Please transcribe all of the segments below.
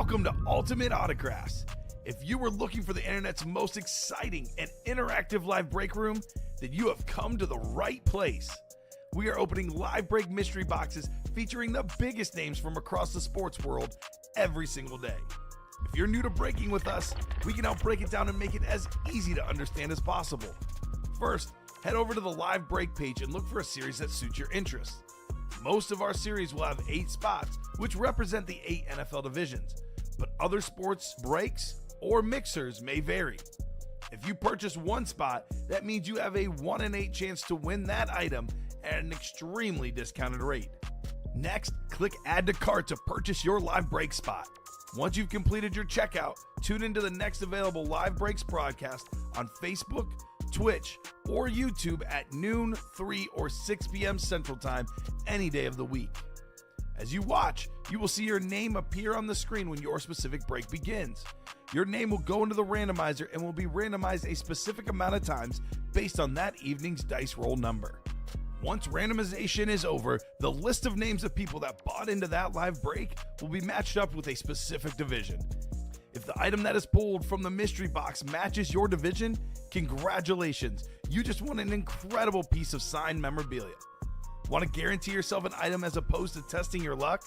Welcome to Ultimate Autographs. If you were looking for the internet's most exciting and interactive live break room, then you have come to the right place. We are opening live break mystery boxes featuring the biggest names from across the sports world every single day. If you're new to breaking with us, we can help break it down and make it as easy to understand as possible. First, head over to the live break page and look for a series that suits your interests. Most of our series will have 8 spots, which represent the 8 NFL divisions, but other sports breaks or mixers may vary. If you purchase one spot, that means you have a 1 in 8 chance to win that item at an extremely discounted rate. Next, click Add to Cart to purchase your live break spot. Once you've completed your checkout, tune into the next available Live Breaks broadcast on Facebook, Twitch, or YouTube at noon, 3, or 6 p.m. Central Time any day of the week. As you watch, you will see your name appear on the screen when your specific break begins. Your name will go into the randomizer and will be randomized a specific amount of times based on that evening's dice roll number. Once randomization is over, the list of names of people that bought into that live break will be matched up with a specific division. If the item that is pulled from the mystery box matches your division, congratulations, you just won an incredible piece of signed memorabilia. Want to guarantee yourself an item as opposed to testing your luck?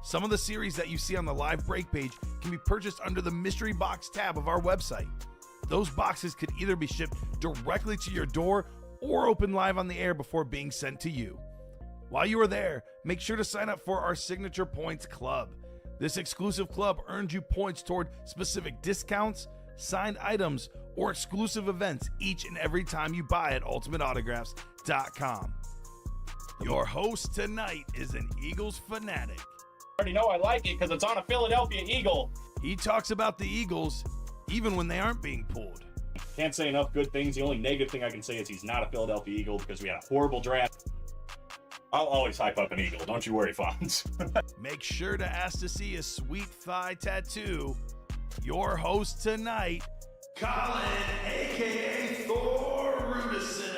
Some of the series that you see on the live break page can be purchased under the mystery box tab of our website. Those boxes could either be shipped directly to your door or open live on the air before being sent to you. While you are there, make sure to sign up for our Signature Points Club. This exclusive club earns you points toward specific discounts, signed items, or exclusive events each and every time you buy at ultimateautographs.com. Your host tonight is an Eagles fanatic. I already know I like it because it's on a Philadelphia Eagle. He talks about the Eagles even when they aren't being pulled. Can't say enough good things. The only negative thing I can say is he's not a Philadelphia Eagle because we had a horrible draft. I'll always hype up an Eagle. Don't you worry, Fonz. Make sure to ask to see his sweet thigh tattoo. Your host tonight, Colin, a.k.a. Thor Rudisill.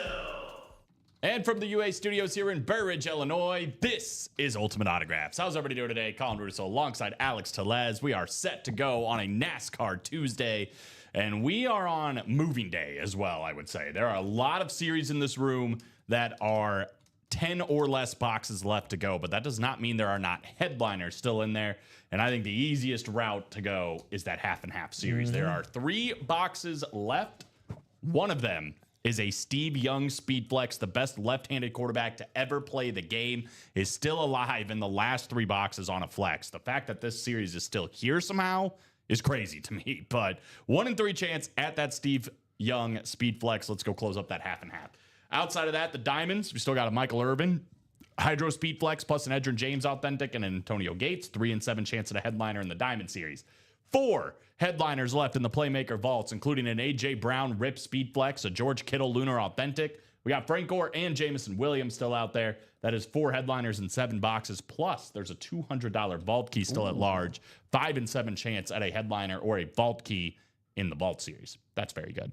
And from the UA studios here in Burridge, Illinois, this is Ultimate Autographs. How's everybody doing today? Colin Rudisill alongside Alex Tellez. We are set to go on a NASCAR Tuesday, and we are on moving day as well, I would say. There are a lot of series in this room that are 10 or less boxes left to go, but that does not mean there are not headliners still in there. And I think the easiest route to go is that half and half series. There are 3 boxes left. One of them is a Steve Young Speed Flex, the best left-handed quarterback to ever play the game, is still alive in the last 3 boxes on a flex. The fact that this series is still here somehow is crazy to me, but 1 in 3 chance at that Steve Young Speed Flex. Let's go close up that half and half. Outside of that, the Diamonds, we still got a Michael Irvin, Hydro Speed Flex, plus an Edgerrin James Authentic and an Antonio Gates, 3 in 7 chance at a headliner in the Diamond Series. 4 headliners left in the Playmaker Vaults, including an A.J. Brown Rip Speed Flex, a George Kittle Lunar Authentic. We got Frank Gore and Jameson Williams still out there. That is 4 headliners in 7 boxes. Plus, there's a $200 vault key still at large. 5 in 7 chance at a headliner or a vault key in the Vault Series. That's very good.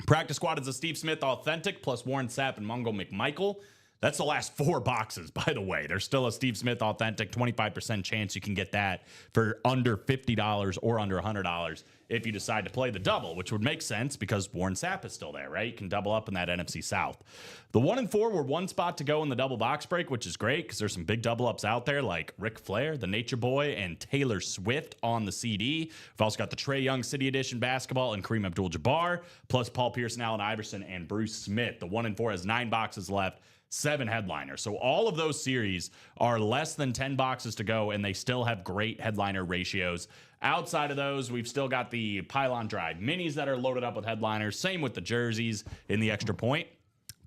Practice Squad is a Steve Smith Authentic plus Warren Sapp and Mungo McMichael. That's the last 4 boxes, by the way. There's still a Steve Smith Authentic, 25% chance you can get that for under $50 or under $100 if you decide to play the double, which would make sense because Warren Sapp is still there, right? You can double up in that NFC South. The 1 and 4 were 1 spot to go in the double box break, which is great because there's some big double ups out there like Ric Flair, the Nature Boy, and Taylor Swift on the CD. We've also got the Trae Young City Edition basketball and Kareem Abdul-Jabbar, plus Paul Pierce and Allen Iverson and Bruce Smith. The 1 and 4 has 9 boxes left. 7 headliners. So all of those series are less than 10 boxes to go, and they still have great headliner ratios. Outside of those, we've still got the Pylon Drive minis that are loaded up with headliners. Same with the jerseys in the extra point.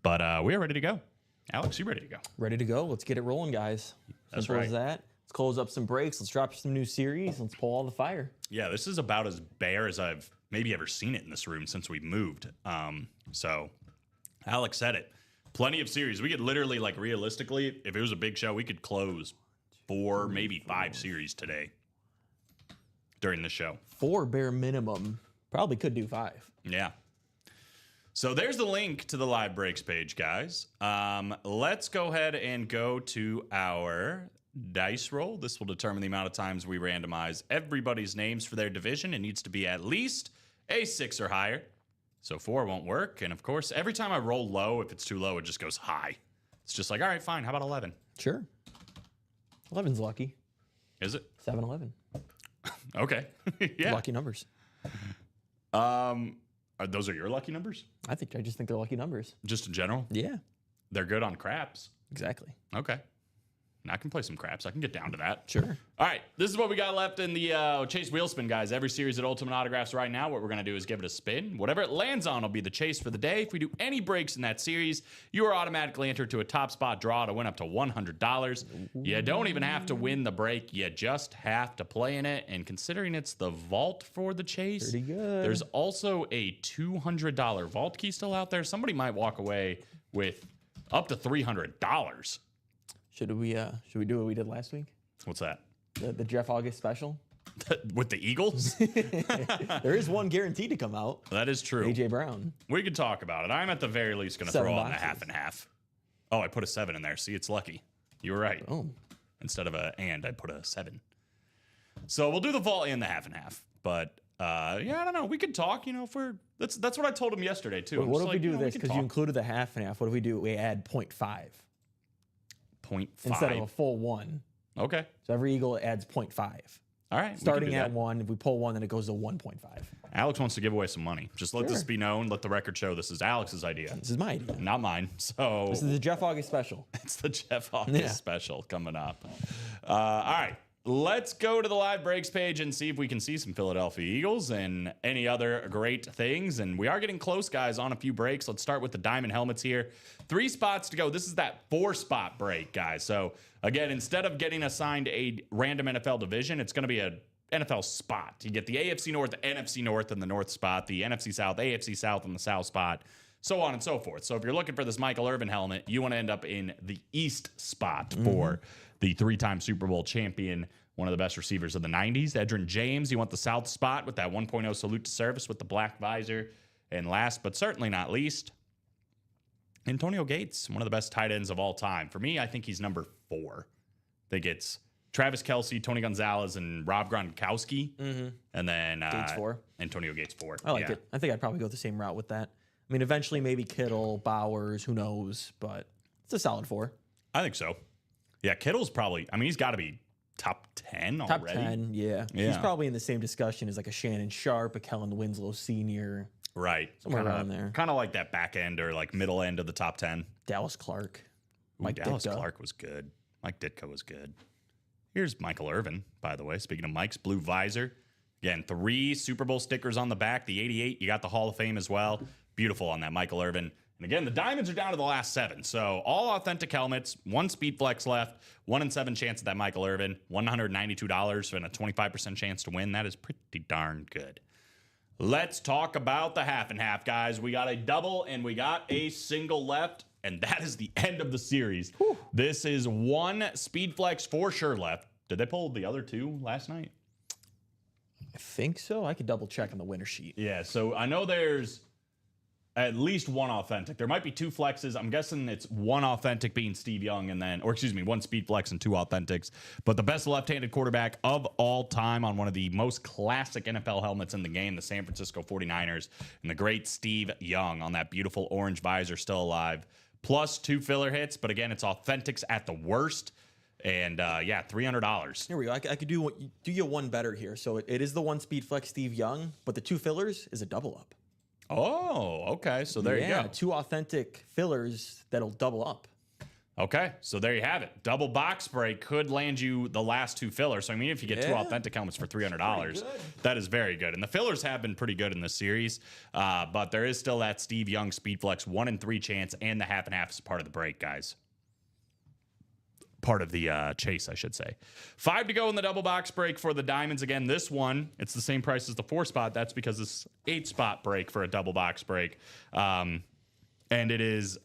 But we are ready to go. Alex, you ready to go? Ready to go. Let's get it rolling, guys. That's Simple right. as that. Let's close up some breaks. Let's drop some new series. Let's pull all the fire. Yeah, this is about as bare as I've maybe ever seen it in this room since we've moved. So Alex said it. Plenty of series. We could literally, like, realistically, if it was a big show, we could close 4, maybe 5 series today during the show. 4 bare minimum. Probably could do 5. Yeah. So there's the link to the live breaks page, guys. Let's go ahead and go to our dice roll. This will determine the amount of times we randomize everybody's names for their division. It needs to be at least a 6 or higher. So 4 won't work. And of course, every time I roll low, if it's too low, it just goes high. It's just like, all right, fine. How about 11? Sure. 11's lucky. Is it? 7-11. Okay. Yeah. Lucky numbers. Those are your lucky numbers? I just think they're lucky numbers. Just in general? Yeah, They're good on craps. exactly. Okay. And I can play some craps. I can get down to that. Sure. All right, this is what we got left in the Chase Wheel Spin, guys. Every series at Ultimate Autographs right now, what we're going to do is give it a spin. Whatever it lands on will be the chase for the day. If we do any breaks in that series, you are automatically entered to a top spot draw to win up to $100. You don't even have to win the break. You just have to play in it. And considering it's the vault for the chase, Pretty good. there's also a $200 vault key still out there. Somebody might walk away with up to $300. Should we do what we did last week? What's that? The Jeff August special? With the Eagles? There is one guaranteed to come out. That is true. AJ Brown. We could talk about it. I'm at the very least going to 7 throw on the boxes. half and half. Oh, I put a 7 in there. See, it's lucky. You were right. Oh, Instead of I put a 7. So we'll do the vault and the half and half. But yeah, I don't know. We could talk. If we're that's what I told him yesterday too. I'm what just if we do like, this? can Because you talk. included the half and half. What if we add 0.5 0.5 instead of a full 1? Okay. So every Eagle adds 0.5. All right. we can Starting do at that. 1, if we pull 1, then it goes to 1.5. Alex wants to give away some money. Just let this Sure. be known. Let the record show this is Alex's idea, This is my idea. not mine. So This is the Jeff August special. it's the Jeff August Yeah. special coming up. All right. Let's go to the live breaks page and see if we can see some Philadelphia Eagles and any other great things. And we are getting close, guys, on a few breaks. Let's start with the diamond helmets here. 3 spots to go. This is that 4-spot break, guys. So, again, instead of getting assigned a random NFL division, it's going to be a NFL spot. You get the AFC North, the NFC North, and the North spot, the NFC South, AFC South, and the South spot, so on and so forth. So if you're looking for this Michael Irvin helmet, you want to end up in the East spot for the 3-time Super Bowl champion, one of the best receivers of the 90s. Edgerrin James, you want the South spot with that 1.0 salute to service with the black visor. And last but certainly not least, Antonio Gates, one of the best tight ends of all time. For me, I think he's number 4. I think it's Travis Kelce, Tony Gonzalez, and Rob Gronkowski. And then Gates 4. Antonio Gates 4. I like it. I think I'd probably go the same route with that. I mean, eventually maybe Kittle, Bowers, who knows, but it's a solid 4. I think so. Yeah, Kittle's probably, he's got to be top 10 Top already. 10, yeah. He's Yeah. probably in the same discussion as like a Shannon Sharp, a Kellen Winslow Sr., Right. Somewhere around there. Kind of like that back end or like middle end of the top 10. Dallas Clark. Ooh, Mike Dallas Ditka. Clark was good. Mike Ditka was good. Here's Michael Irvin, by the way. Speaking of Mike's blue visor. Again, 3 Super Bowl stickers on the back. The 88, you got the Hall of Fame as well. Beautiful on that Michael Irvin. And again, the diamonds are down to the last 7. So all authentic helmets, 1 speed flex left, 1 in 7 chance at that Michael Irvin, $192 and a 25% chance to win. That is pretty darn good. Let's talk about the half and half, guys. We got a double and we got a single left, and that is the end of the series. This is 1 speed flex for sure left. Did they pull the other 2 last night? I think so. I could double check on the winner sheet. Yeah, so I know there's at least 1 authentic. There might be 2 flexes. I'm guessing it's 1 authentic being Steve Young and then, 1 speed flex and 2 authentics. But the best left-handed quarterback of all time on one of the most classic NFL helmets in the game, the San Francisco 49ers, and the great Steve Young on that beautiful orange visor still alive. Plus 2 filler hits, but again, it's authentics at the worst. And yeah, $300. Here we go. I could do you one better here. So it is the 1 speed flex Steve Young, but the 2 fillers is a double up. Oh, okay. So there you go. 2 authentic fillers that'll double up. Okay, so there you have it. Double box break could land you the last 2 fillers. So, if you get 2 Yeah. authentic helmets for $300, good. that is very good. And the fillers have been pretty good in this series, but there is still that Steve Young Speed Flex 1 in 3 chance, and the half and half is part of the break, guys. Part of the chase, I should say. 5 to go in the double box break for the diamonds. Again, this one, it's the same price as the 4 spot. That's because it's 8 spot break for a double box break. And it is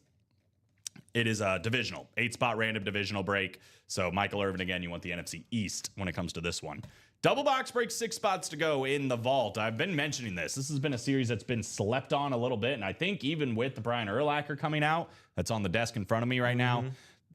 a divisional, 8 spot random divisional break. So Michael Irvin, again, you want the NFC East when it comes to this one. Double box break, 6 spots to go in the vault. I've been mentioning this. This has been a series that's been slept on a little bit. And I think even with the Brian Urlacher coming out, that's on the desk in front of me right now,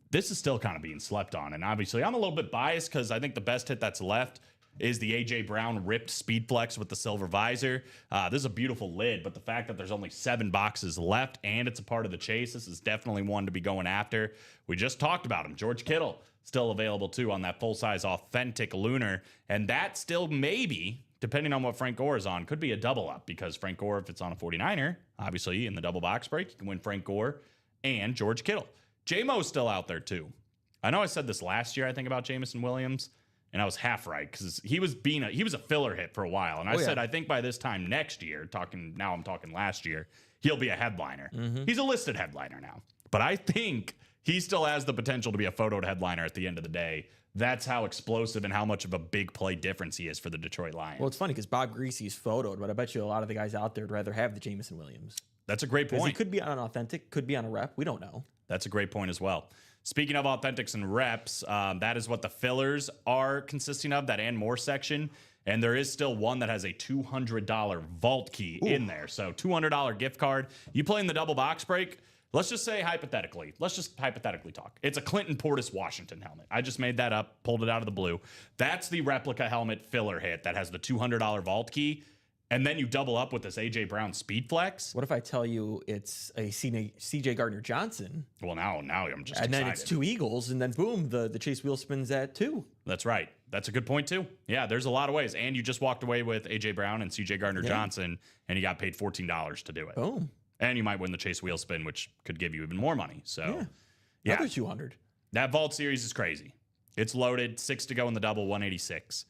this is still kind of being slept on. And obviously, I'm a little bit biased because I think the best hit that's left is the AJ Brown ripped Speed Flex with the silver visor. This is a beautiful lid, but the fact that there's only 7 boxes left and it's a part of the chase, this is definitely one to be going after. We just talked about him. George Kittle, still available too on that full-size authentic Lunar. And that still maybe, depending on what Frank Gore is on, could be a double up because Frank Gore, if it's on a 49er, obviously in the double box break, you can win Frank Gore and George Kittle. J-Mo's still out there too. I know I said this last year, I think, about Jameson Williams, and I was half right because he was a filler hit for a while. And I said, I think by this time next year, I'm talking last year, he'll be a headliner. He's a listed headliner now. But I think he still has the potential to be a photoed headliner at the end of the day. That's how explosive and how much of a big play difference he is for the Detroit Lions. Well, it's funny because Bob Greasy's photoed, but I bet you a lot of the guys out there would rather have the Jameson Williams. That's a great point. He could be on an authentic, could be on a rep. We don't know. That's a great point as well. Speaking of authentics and reps, that is what the fillers are consisting of, that and more section. And there is still one that has a $200 vault key in there. So $200 gift card. You play in the double box break. Let's just say hypothetically. Let's just hypothetically talk. It's a Clinton Portis Washington helmet. I just made that up, pulled it out of the blue. That's the replica helmet filler hit that has the $200 vault key. And then you double up with this AJ Brown Speed Flex. What if I tell you it's a CJ Gardner Johnson? Well, now I'm just and excited. then it's 2 Eagles, and then boom, the chase wheel spins at 2. That's right. That's a good point too. Yeah, there's a lot of ways. And you just walked away with AJ Brown and CJ Gardner Johnson, and you got paid $14 to do it. Boom. And you might win the chase wheel spin, which could give you even more money. So Another 200. That vault series is crazy. It's loaded. 6 to go in the double, 186.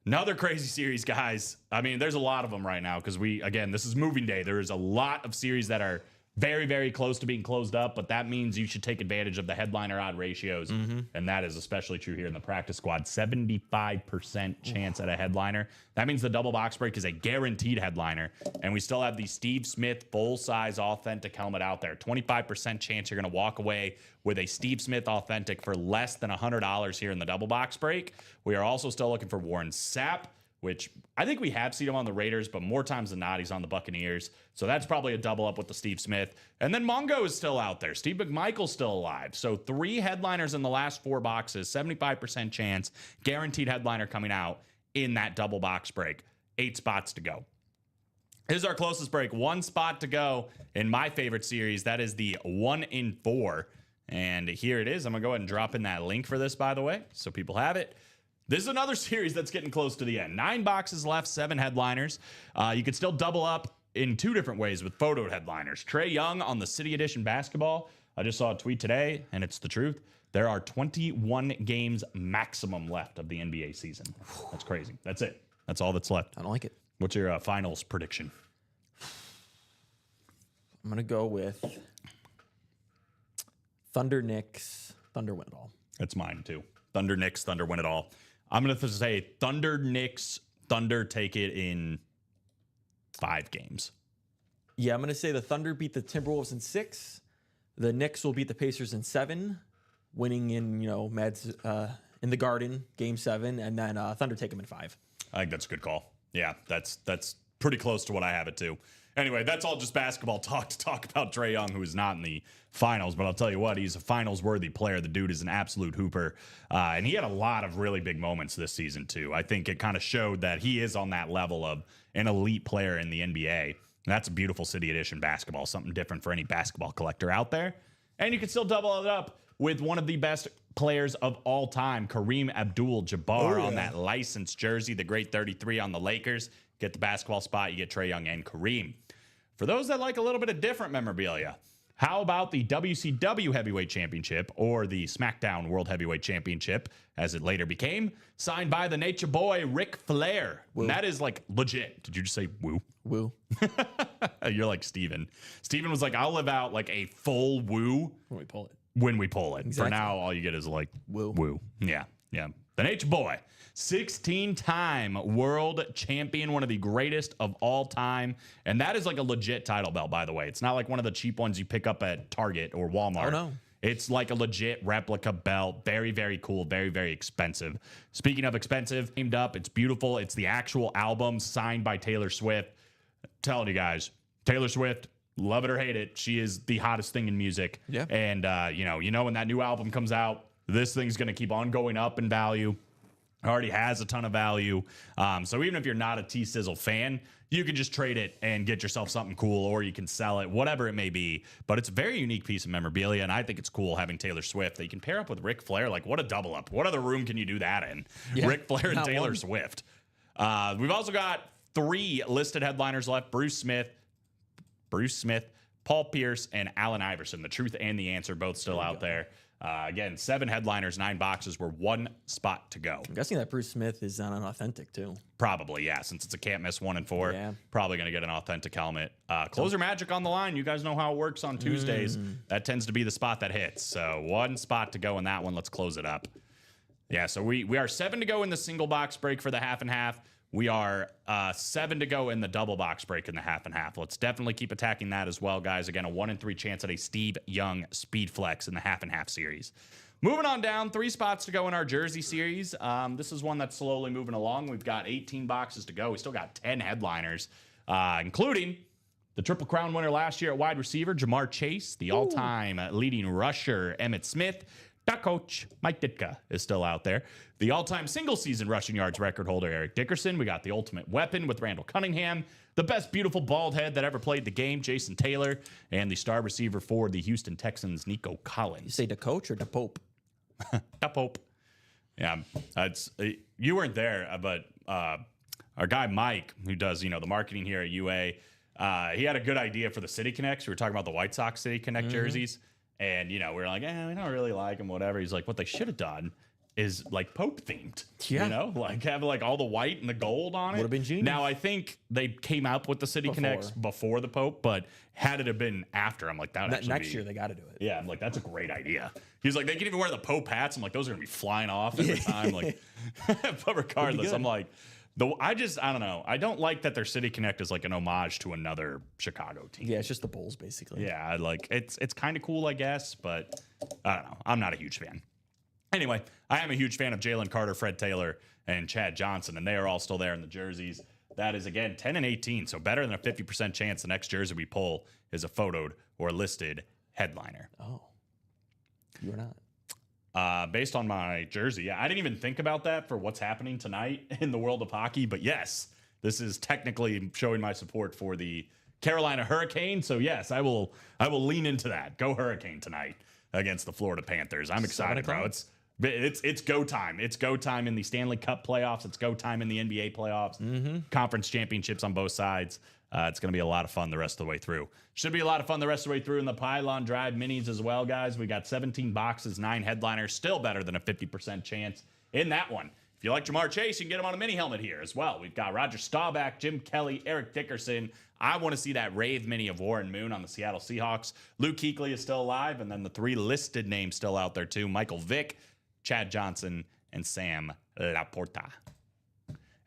Another crazy series, guys. I mean, there's a lot of them right now because this is moving day. There is a lot of series that are very, very close to being closed up, but that means you should take advantage of the headliner odd ratios. And that is especially true here in the practice squad. 75% chance at a headliner. That means the double box break is a guaranteed headliner. And we still have the Steve Smith full-size authentic helmet out there. 25% chance you're going to walk away with a Steve Smith authentic for less than $100 here in the double box break. We are also still looking for Warren Sapp, which I think we have seen him on the Raiders, but more times than not, he's on the Buccaneers. So that's probably a double up with the Steve Smith. And then Mongo is still out there. Steve McMichael's still alive. So 3 headliners in the last 4 boxes, 75% chance, guaranteed headliner coming out in that double box break. 8 spots to go. Here's our closest break. 1 spot to go in my favorite series. That is the 1 in 4. And here it is. I'm going to go ahead and drop in that link for this, by the way, so people have it. This is another series that's getting close to the end. 9 boxes left, 7 headliners. You could still double up in 2 different ways with photo headliners. Trae Young on the City Edition basketball. I just saw a tweet today, and it's the truth. There are 21 games maximum left of the NBA season. That's crazy. That's it. That's all that's left. I don't like it. What's your finals prediction? I'm going to go with Thunder Knicks, Thunder win it all. That's mine, too. Thunder Knicks, Thunder win it all. I'm going to say Thunder Knicks, Thunder take it in 5 games. Yeah, I'm going to say the Thunder beat the Timberwolves in 6. The Knicks will beat the Pacers in 7, winning in, Mad's in the Garden, Game 7, and then Thunder take them in 5. I think that's a good call. Yeah, that's pretty close to what I have it too. Anyway, that's all just basketball talk to talk about Trae Young, who is not in the finals. But I'll tell you what, he's a finals-worthy player. The dude is an absolute hooper. And he had a lot of really big moments this season, too. I think it kind of showed that he is on that level of an elite player in the NBA. And that's a beautiful City Edition basketball, something different for any basketball collector out there. And you can still double it up with one of the best players of all time, Kareem Abdul-Jabbar, on that licensed jersey, the great 33 on the Lakers. Get the basketball spot, you get Trae Young and Kareem. For those that like a little bit of different memorabilia, how about the WCW Heavyweight Championship or the SmackDown World Heavyweight Championship, as it later became, signed by the Nature Boy Ric Flair? And that is like legit. Did you just say woo? Woo. You're like Steven. Steven was like, I'll live out like a full woo When we pull it. when we pull it. Exactly. For now, all you get is like Woo. woo. Yeah. The Nature Boy, 16-time world champion, one of the greatest of all time. And that is like a legit title belt, by the way. It's not like one of the cheap ones you pick up at Target or Walmart. Oh, no. It's like a legit replica belt. Very, very cool. Very, very expensive. Speaking of expensive, named up. It's beautiful. It's the actual album signed by Taylor Swift. Telling you guys, Taylor Swift, love it or hate it, she is the hottest thing in music. Yeah. And you know when that new album comes out, this thing's gonna keep on going up in value. Already has a ton of value. So even if you're not a T-Sizzle fan, you can just trade it and get yourself something cool, or you can sell it, whatever it may be. But it's a very unique piece of memorabilia, and I think it's cool having Taylor Swift that you can pair up with Ric Flair. Like, what a double up. What other room can you do that in? Yeah, Ric Flair and not Taylor one. Swift. We've also got 3 listed headliners left. Bruce Smith, Paul Pierce, and Allen Iverson. The Truth and the Answer both still out there. Again, 7 headliners, 9 boxes. We're 1 spot to go. I'm guessing that Bruce Smith is on an authentic too. Probably, yeah. Since it's a can't miss 1 and 4, Yeah. probably going to get an authentic helmet. Closer Magic on the line. You guys know how it works on Tuesdays. That tends to be the spot that hits. So 1 spot to go in that one. Let's close it up. Yeah, so we are 7 to go in the single box break for the half and half. We are 7 to go in the double box break in the half and half. Let's definitely keep attacking that as well, guys. Again, a 1 in 3 chance at a Steve Young Speed Flex in the half and half series. Moving on down, 3 spots to go in our jersey series. This is one that's slowly moving along. We've got 18 boxes to go. We still got 10 headliners, including the Triple Crown winner last year at wide receiver, Jamar Chase, the all-time leading rusher, Emmitt Smith. Duck coach Mike Ditka is still out there. The all-time single-season rushing yards record holder, Eric Dickerson. We got the ultimate weapon with Randall Cunningham. The best beautiful bald head that ever played the game, Jason Taylor. And the star receiver for the Houston Texans, Nico You Collins. say the coach or the Pope? The Pope. Yeah, you weren't there, but our guy Mike, who does the marketing here at UA, he had a good idea for the City Connects. We were talking about the White Sox City Connect jerseys. And, we were like, we don't really like them, whatever. He's like, what they should have done is like Pope themed. Yeah. Like have like all the white and the gold on it. Would've been genius. Now, I think they came out with the City Connects before the Pope, but had it have been after, I'm like, that would actually Next year they got to do it. Yeah, I'm like, that's a great idea. He's like, they can even wear the Pope hats. I'm like, those are going to be flying off every time. Like, but regardless, I'm like, I don't know. I don't like that their City Connect is like an homage to another Chicago team. Yeah, it's just the Bulls basically. Yeah, like it's kind of cool, I guess, but I don't know. I'm not a huge fan. Anyway, I am a huge fan of Jalen Carter, Fred Taylor, and Chad Johnson, and they are all still there in the jerseys. That is, again, 10 and 18, so better than a 50% chance the next jersey we pull is a photoed or listed headliner. Oh, you're not. Based on my jersey, yeah, I didn't even think about that for what's happening tonight in the world of hockey, but yes, this is technically showing my support for the Carolina Hurricane. So yes, I will lean into that. Go Hurricane tonight against the Florida Panthers. I'm excited, bro. It's go time. It's go time in the Stanley Cup playoffs. It's go time in the NBA playoffs. Conference championships on both sides. It's going to be a lot of fun the rest of the way through. Should be a lot of fun the rest of the way through in the Pylon Drive minis as well, guys. We got 17 boxes, 9 headliners, still better than a 50% chance in that one. If you like Jamar Chase, you can get him on a mini helmet here as well. We've got Roger Staubach, Jim Kelly, Eric Dickerson. I want to see that Rave mini of Warren Moon on the Seattle Seahawks. Luke Kuechly is still alive, and then the 3 listed names still out there too. Michael Vick, Chad Johnson, and Sam Laporta.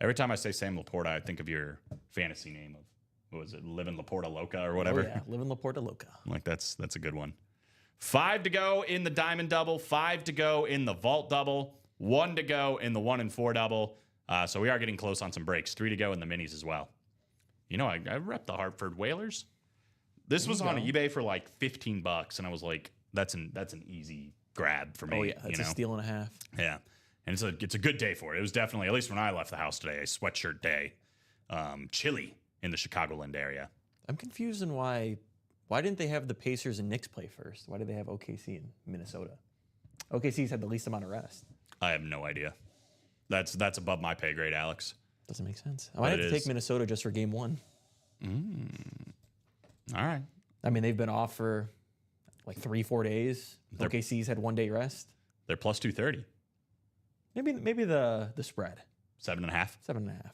Every time I say Sam Laporta, I think of your fantasy name of, what was it, Livin' Laporta Loca or whatever? Oh, yeah, Livin' Laporta Loca. Like that's a good one. 5 to go in the Diamond Double, 5 to go in the Vault Double, 1 to go in the 1 and 4 Double. So we are getting close on some breaks. 3 to go in the minis as well. I rep the Hartford Whalers. This was on eBay for like $15, and I was like, that's an easy grab for me. Oh yeah, it's a steal and a half. Yeah, and it's a good day for it. It was definitely, at least when I left the house today, a sweatshirt day. Chilly in the Chicagoland area. I'm confused on why didn't they have the Pacers and Knicks play first? Why did they have OKC in Minnesota? OKC's had the least amount of rest. I have no idea. That's above my pay grade, Alex. Doesn't make sense. I might have to take Minnesota just for game 1. All right. I mean, they've been off for like 3-4 days. OKC's had 1 day rest. They're plus 230. Maybe the spread. 7.5. 7.5.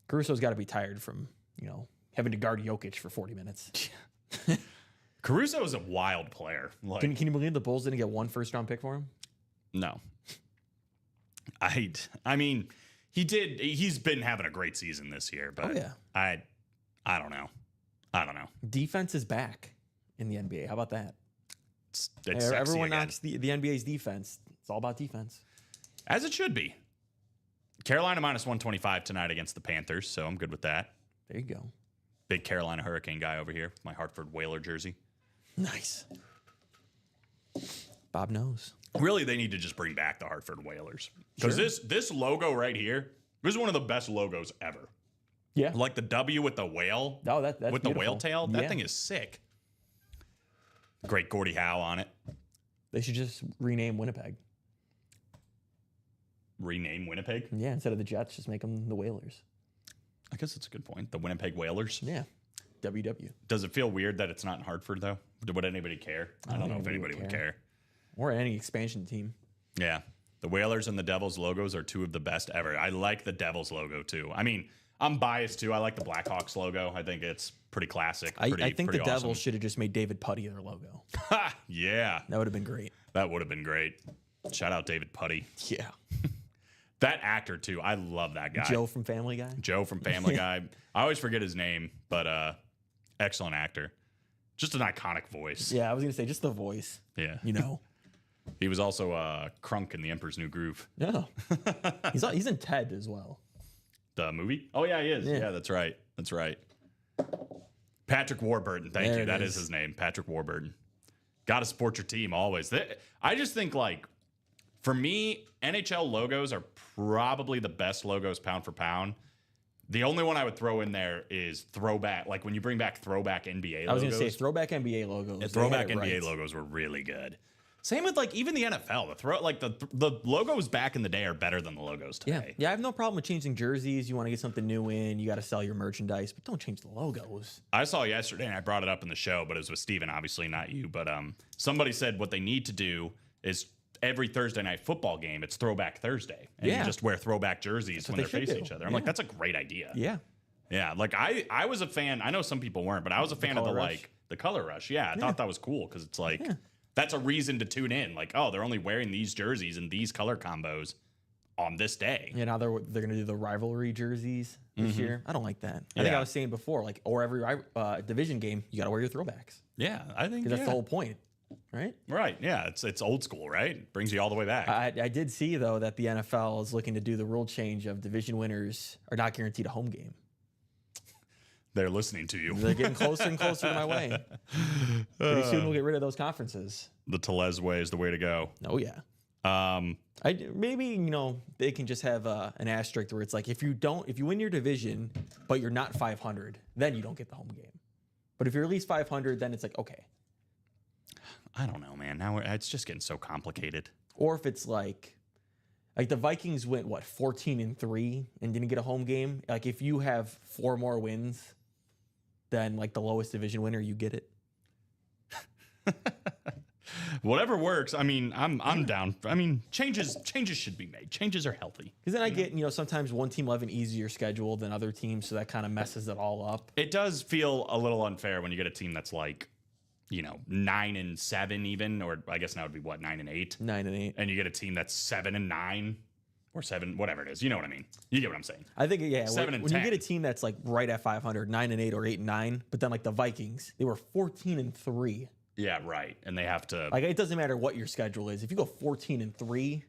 Caruso's got to be tired from, having to guard Jokic for 40 minutes. Caruso is a wild player. Like, Can you believe the Bulls didn't get 1 first-round pick for him? No. I mean, he did. He's been having a great season this year, but I don't know. Defense is back in the NBA. How about that? It's sexy Everyone again. knocks the NBA's defense. It's all about defense. As it should be. Carolina minus 125 tonight against the Panthers, so I'm good with that. There you go. Big Carolina Hurricane guy over here. My Hartford Whaler jersey. Nice. Bob knows. Really, they need to just bring back the Hartford Whalers. Because this logo right here, this is one of the best logos ever. Yeah. Like the W with the whale. Oh, that's with the beautiful. whale tail. That Yeah. thing is sick. Great Gordie Howe on it. They should just rename Winnipeg. Rename Winnipeg. Yeah, instead of the Jets, just make them the Whalers. I guess that's a good point. The Winnipeg Whalers. Yeah. WW. Does it feel weird that it's not in Hartford, though? Would anybody care? I don't know if anybody would care. Or any expansion team. Yeah. The Whalers and the Devils logos are two of the best ever. I like the Devils logo, too. I mean, I'm biased, too. I like the Blackhawks logo. I think it's pretty classic. I think pretty the awesome. Devils should have just made David Putty their logo. Ha! Yeah. That would have been great. That would have been great. Shout out David Putty. Yeah. That actor, too. I love that guy. Joe from Family Guy. Joe from Family Guy. I always forget his name, but excellent actor. Just an iconic voice. Yeah, I was going to say just the voice. Yeah. You know. He was also Krunk in The Emperor's New Groove. Yeah. He's in Ted as well. The movie? Oh, yeah, he is. Yeah. Yeah, that's right. That's right. Patrick Warburton. Thank There you. it That is. is his name. Patrick Warburton. Got to support your team always. I just think, like, for me, NHL logos are probably the best logos pound for pound. The only one I would throw in there is throwback. Like, when you bring back throwback NBA logos. I was going to say throwback NBA logos. The throwback They had NBA it right. logos were really good. Same with like even the NFL. The logos back in the day are better than the logos Yeah. today. Yeah, I have no problem with changing jerseys. You want to get something new in, you got to sell your merchandise, but don't change the logos. I saw yesterday, and I brought it up in the show, but it was with Steven, obviously not you. But somebody said what they need to do is every Thursday night football game, it's Throwback Thursday, and Yeah. you just wear throwback jerseys when they they're should facing do. each other. I'm Yeah. like, that's a great idea. Yeah. Yeah, like I was a fan. I know some people weren't, but I was a fan of the Color Rush? like the color rush. Yeah, I thought that was cool because it's like that's a reason to tune in. Like, oh, they're only wearing these jerseys and these color combos on this day. Yeah, now they're going to do the rivalry jerseys this year. I don't like that. I think Yeah. I was saying before, like, or every division game, you got to wear your throwbacks. Yeah, I think Because that's the whole point, right? right. Yeah, it's old school, right? It brings you all the way back. I did see, though, that the NFL is looking to do the rule change of division winners are not guaranteed a home game. They're listening to you. They're getting closer and closer to my way. Pretty soon we'll get rid of those conferences. The Telez way is the way to go. Oh, yeah. Maybe they can just have an asterisk where it's like if you win your division but you're not 500, then you don't get the home game. But if you're at least 500, then it's like okay. I don't know, man. Now it's just getting so complicated. Or if it's like the Vikings went 14-3 and didn't get a home game. Like if you have 4 more wins than like the lowest division winner, you get it. Whatever works. I mean, I'm down. I mean, changes should be made. Changes are healthy. Because then I get sometimes one team will have an easier schedule than other teams, so that kind of messes it all up. It does feel a little unfair when you get a team that's like, 9-7 even, or I guess now it'd be 9-8, 9-8. and you get a team that's 7-9 or 7, whatever it is. You know what I mean? You get what I'm saying? I think 7 and when you 10. get a team that's like right at 500, 9-8 or 8-9, but then like the Vikings, they were 14-3. Yeah, right. And they have to. Like it doesn't matter what your schedule is. If you go 14-3,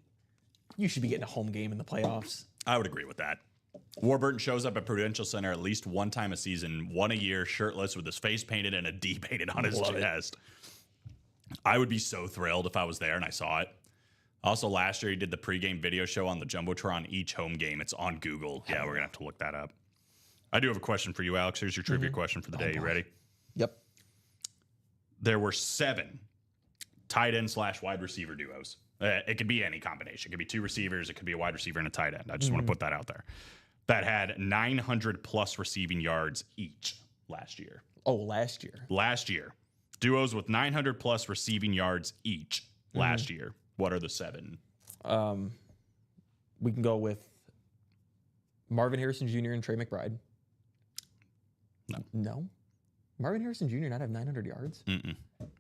you should be getting a home game in the playoffs. I would agree with that. Warburton shows up at Prudential Center at least one time a season, one a year, shirtless with his face painted and a D painted on his chest. I would be so thrilled if I was there and I saw it. Also, last year he did the pregame video show on the Jumbotron each home game. It's on Google. Yeah, we're going to have to look that up. I do have a question for you, Alex. Here's your trivia question for the day. You ready? Yep. There were 7 tight end / wide receiver duos. It could be any combination. It could be 2 receivers. It could be a wide receiver and a tight end. I just want to put that out there. That had 900 plus receiving yards each last year. Oh, last year. Last year. Duos with 900 plus receiving yards each last year. What are the 7? We can go with Marvin Harrison Jr. and Trey McBride. No? Marvin Harrison Jr. not have 900 yards?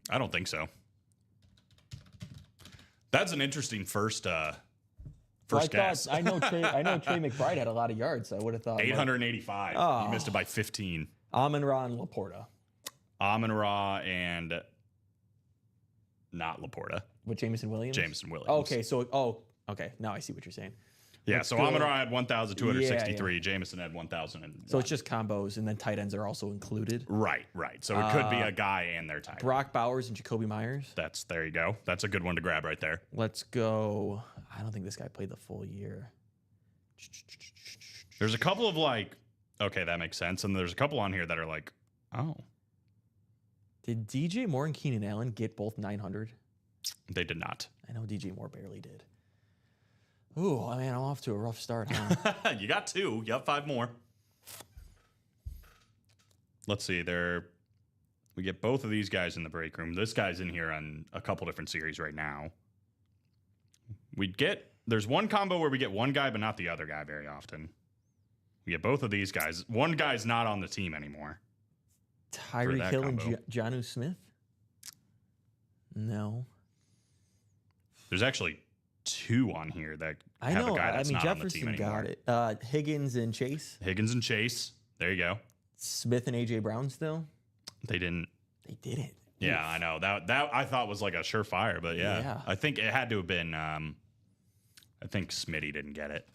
I don't think so. That's an interesting first guess. I know Trey McBride had a lot of yards, so I would have thought 885. Oh. You missed it by 15. Amon-Ra and Laporta. Amon-Ra and not Laporta. With Jameson Williams? Jameson Williams. Okay, okay. Now I see what you're saying. Yeah, Let's so go. Amon-Ra had 1,263. Yeah. Jameson had 1,000. So it's just combos, and then tight ends are also included. Right. So it could be a guy and their tight end. Brock Bowers and Jacoby Myers. There you go. That's a good one to grab right there. Let's go. I don't think this guy played the full year. There's a couple of okay, that makes sense. And there's a couple on here that are like, oh, Did DJ Moore and Keenan Allen get both 900? they did not. I know DJ Moore barely did. Ooh, I mean, I'm off to a rough start, huh? You got 2. You have 5 more. Let's see. We get both of these guys in the break room. This guy's in here on a couple different series right now. There's one combo where we get one guy, but not the other guy very often. We get both of these guys. One guy's not on the team anymore. Tyreek that Hill and combo. Jonnu Smith? No. There's actually 2 on here that I have know. a guy I that's mean, not on the team Jefferson anymore. got it. Higgins and Chase. Higgins and Chase. There you go. Smith and AJ Brown still. They didn't. They didn't. Yeah, I know. That I thought was like a surefire, but yeah. I think it had to have been I think Smitty didn't get it.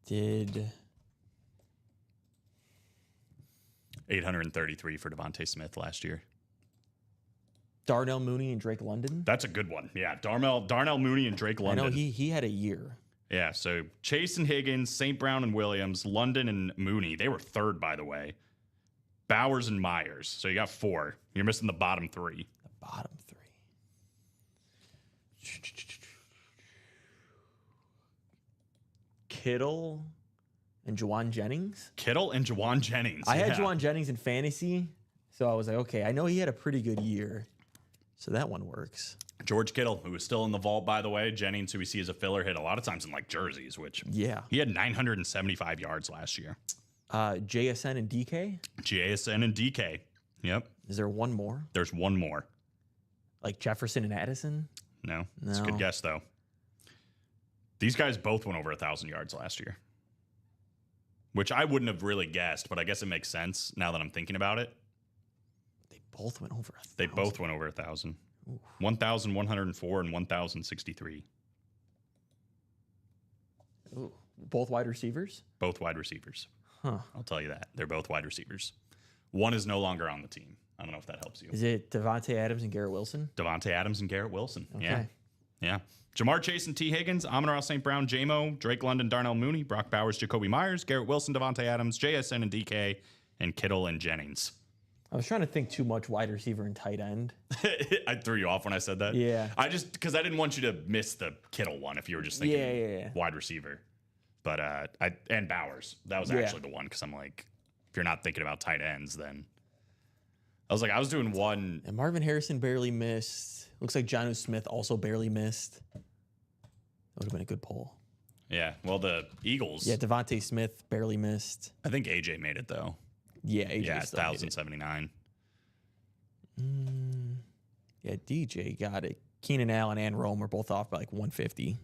Did 833 for Devontae Smith last year. Darnell Mooney and Drake London? That's a good one. Yeah, Darnell Mooney and Drake London. I know he had a year. Yeah, so Chase and Higgins, St. Brown and Williams, London and Mooney. They were third, by the way. Bowers and Myers. So you got 4. You're missing the bottom 3. The bottom 3. Kittle and Juwan Jennings. Kittle and Juwan Jennings. I had Yeah. Juwan Jennings in fantasy, so I was like, okay, I know he had a pretty good year, so that one works. George Kittle, who is still in the vault, by the way. Jennings, who we see as a filler, hit a lot of times in jerseys, which Yeah. he had 975 yards last year. JSN and DK. JSN and DK. Yep. Is there one more? There's one more. Like Jefferson and Addison? No. It's a good No. guess, though. These guys both went over 1,000 yards last year, which I wouldn't have really guessed, but I guess it makes sense now that I'm thinking about it. They both went over 1,000. They both went over 1,000. 1,104 and 1,063. Ooh. Both wide receivers? Both wide receivers. Huh. I'll tell you that. They're both wide receivers. One is no longer on the team. I don't know if that helps you. Is it Devontae Adams and Garrett Wilson? Devontae Adams and Garrett Wilson. Okay. Yeah. Yeah. Jamar Chase and T. Higgins, Amon-Ra St. Brown, J-Mo, Drake London, Darnell Mooney, Brock Bowers, Jacoby Myers, Garrett Wilson, Devontae Adams, JSN and DK, and Kittle and Jennings. I was trying to think too much wide receiver and tight end. I threw you off when I said that. Yeah. Because I didn't want you to miss the Kittle one if you were just thinking Yeah. wide receiver. But and Bowers. That was actually the one because I'm like, if you're not thinking about tight ends, then I was doing one. And Marvin Harrison barely missed. Looks like Jonnu Smith also barely missed. That would have been a good poll. Yeah. Well, the Eagles. Yeah, Devontae Smith barely missed. I think AJ made it though. Yeah, AJ Yeah, still made it. 1,079. Yeah, DJ got it. Keenan Allen and Rome were both off by 150.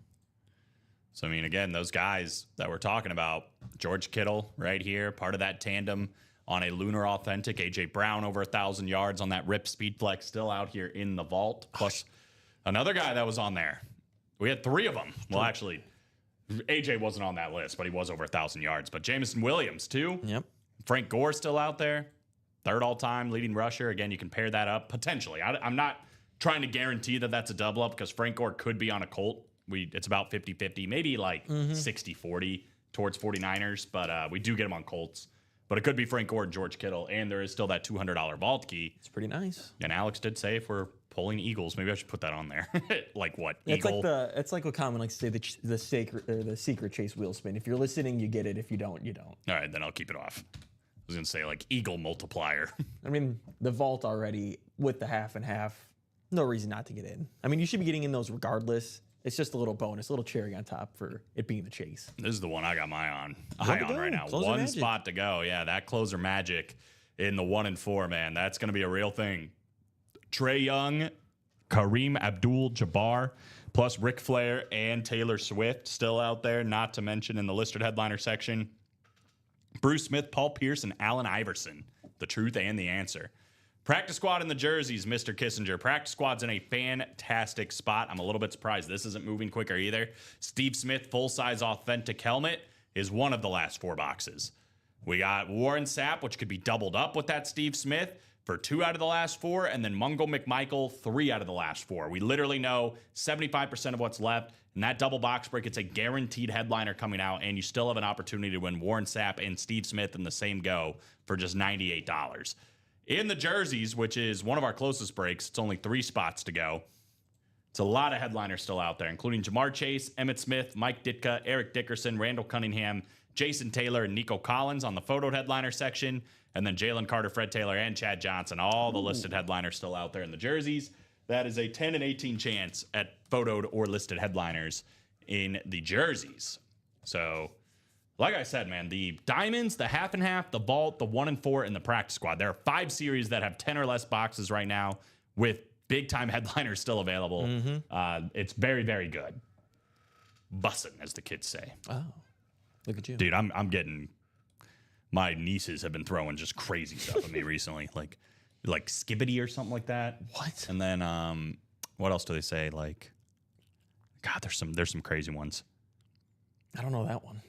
So, I mean, again, those guys that we're talking about, George Kittle right here, part of that tandem on a Lunar Authentic, AJ Brown over 1,000 yards on that Rip Speed Flex, still out here in the vault. Plus another guy that was on there. We had 3 of them. Well, actually, AJ wasn't on that list, but he was over 1,000 yards. But Jameson Williams, too. Yep. Frank Gore still out there. 3rd all-time leading rusher. Again, you can pair that up potentially. I'm not trying to guarantee that that's a double up because Frank Gore could be on a Colt. It's about 50-50, maybe 60-40 towards 49ers, but we do get him on Colts. But it could be Frank Gore and George Kittle, and there is still that $200 vault key. It's pretty nice. And Alex did say if we're pulling Eagles, maybe I should put that on there. Like what? It's Eagle? it's like what Common likes to say, the secret chase wheel spin. If you're listening, you get it. If you don't, you don't. All right, then I'll keep it off. I was going to say like Eagle multiplier. I mean, the vault already with the half and half, no reason not to get in. I mean, you should be getting in those regardless. It's just a little bonus, a little cherry on top for it being the chase. This is the one I got my eye to on go. right now. Closer One magic. spot to go. Yeah, that closer magic in the 1 and 4, man. That's going to be a real thing. Trey Young, Kareem Abdul-Jabbar, plus Ric Flair and Taylor Swift still out there, not to mention in the listed headliner section. Bruce Smith, Paul Pierce, and Allen Iverson. The truth and the answer. Practice squad in the jerseys, Mr. Kissinger. Practice squad's in a fantastic spot. I'm a little bit surprised this isn't moving quicker either. Steve Smith full-size authentic helmet is one of the last 4 boxes. We got Warren Sapp, which could be doubled up with that Steve Smith for 2 out of the last 4, and then Mungo McMichael 3 out of the last 4. We literally know 75% of what's left. In that double box break, it's a guaranteed headliner coming out, and you still have an opportunity to win Warren Sapp and Steve Smith in the same go for just $98. In the jerseys, which is one of our closest breaks, it's only 3 spots to go. It's a lot of headliners still out there, including Jamar Chase, Emmitt Smith, Mike Ditka, Eric Dickerson, Randall Cunningham, Jason Taylor, and Nico Collins on the photoed headliner section, and then Jalen Carter, Fred Taylor, and Chad Johnson, all the listed headliners still out there in the jerseys. That is a 10 and 18 chance at photoed or listed headliners in the jerseys. So, like I said, man, the diamonds, the half and half, the vault, the 1 and 4, and the practice squad. There are 5 series that have 10 or less boxes right now with big time headliners still available. It's very, very good. Bussin', as the kids say. Oh, look at you. Dude, I'm getting, my nieces have been throwing just crazy stuff at me recently. Like Skibbity or something like that. What? And then what else do they say? Like, God, there's some crazy ones. I don't know that one.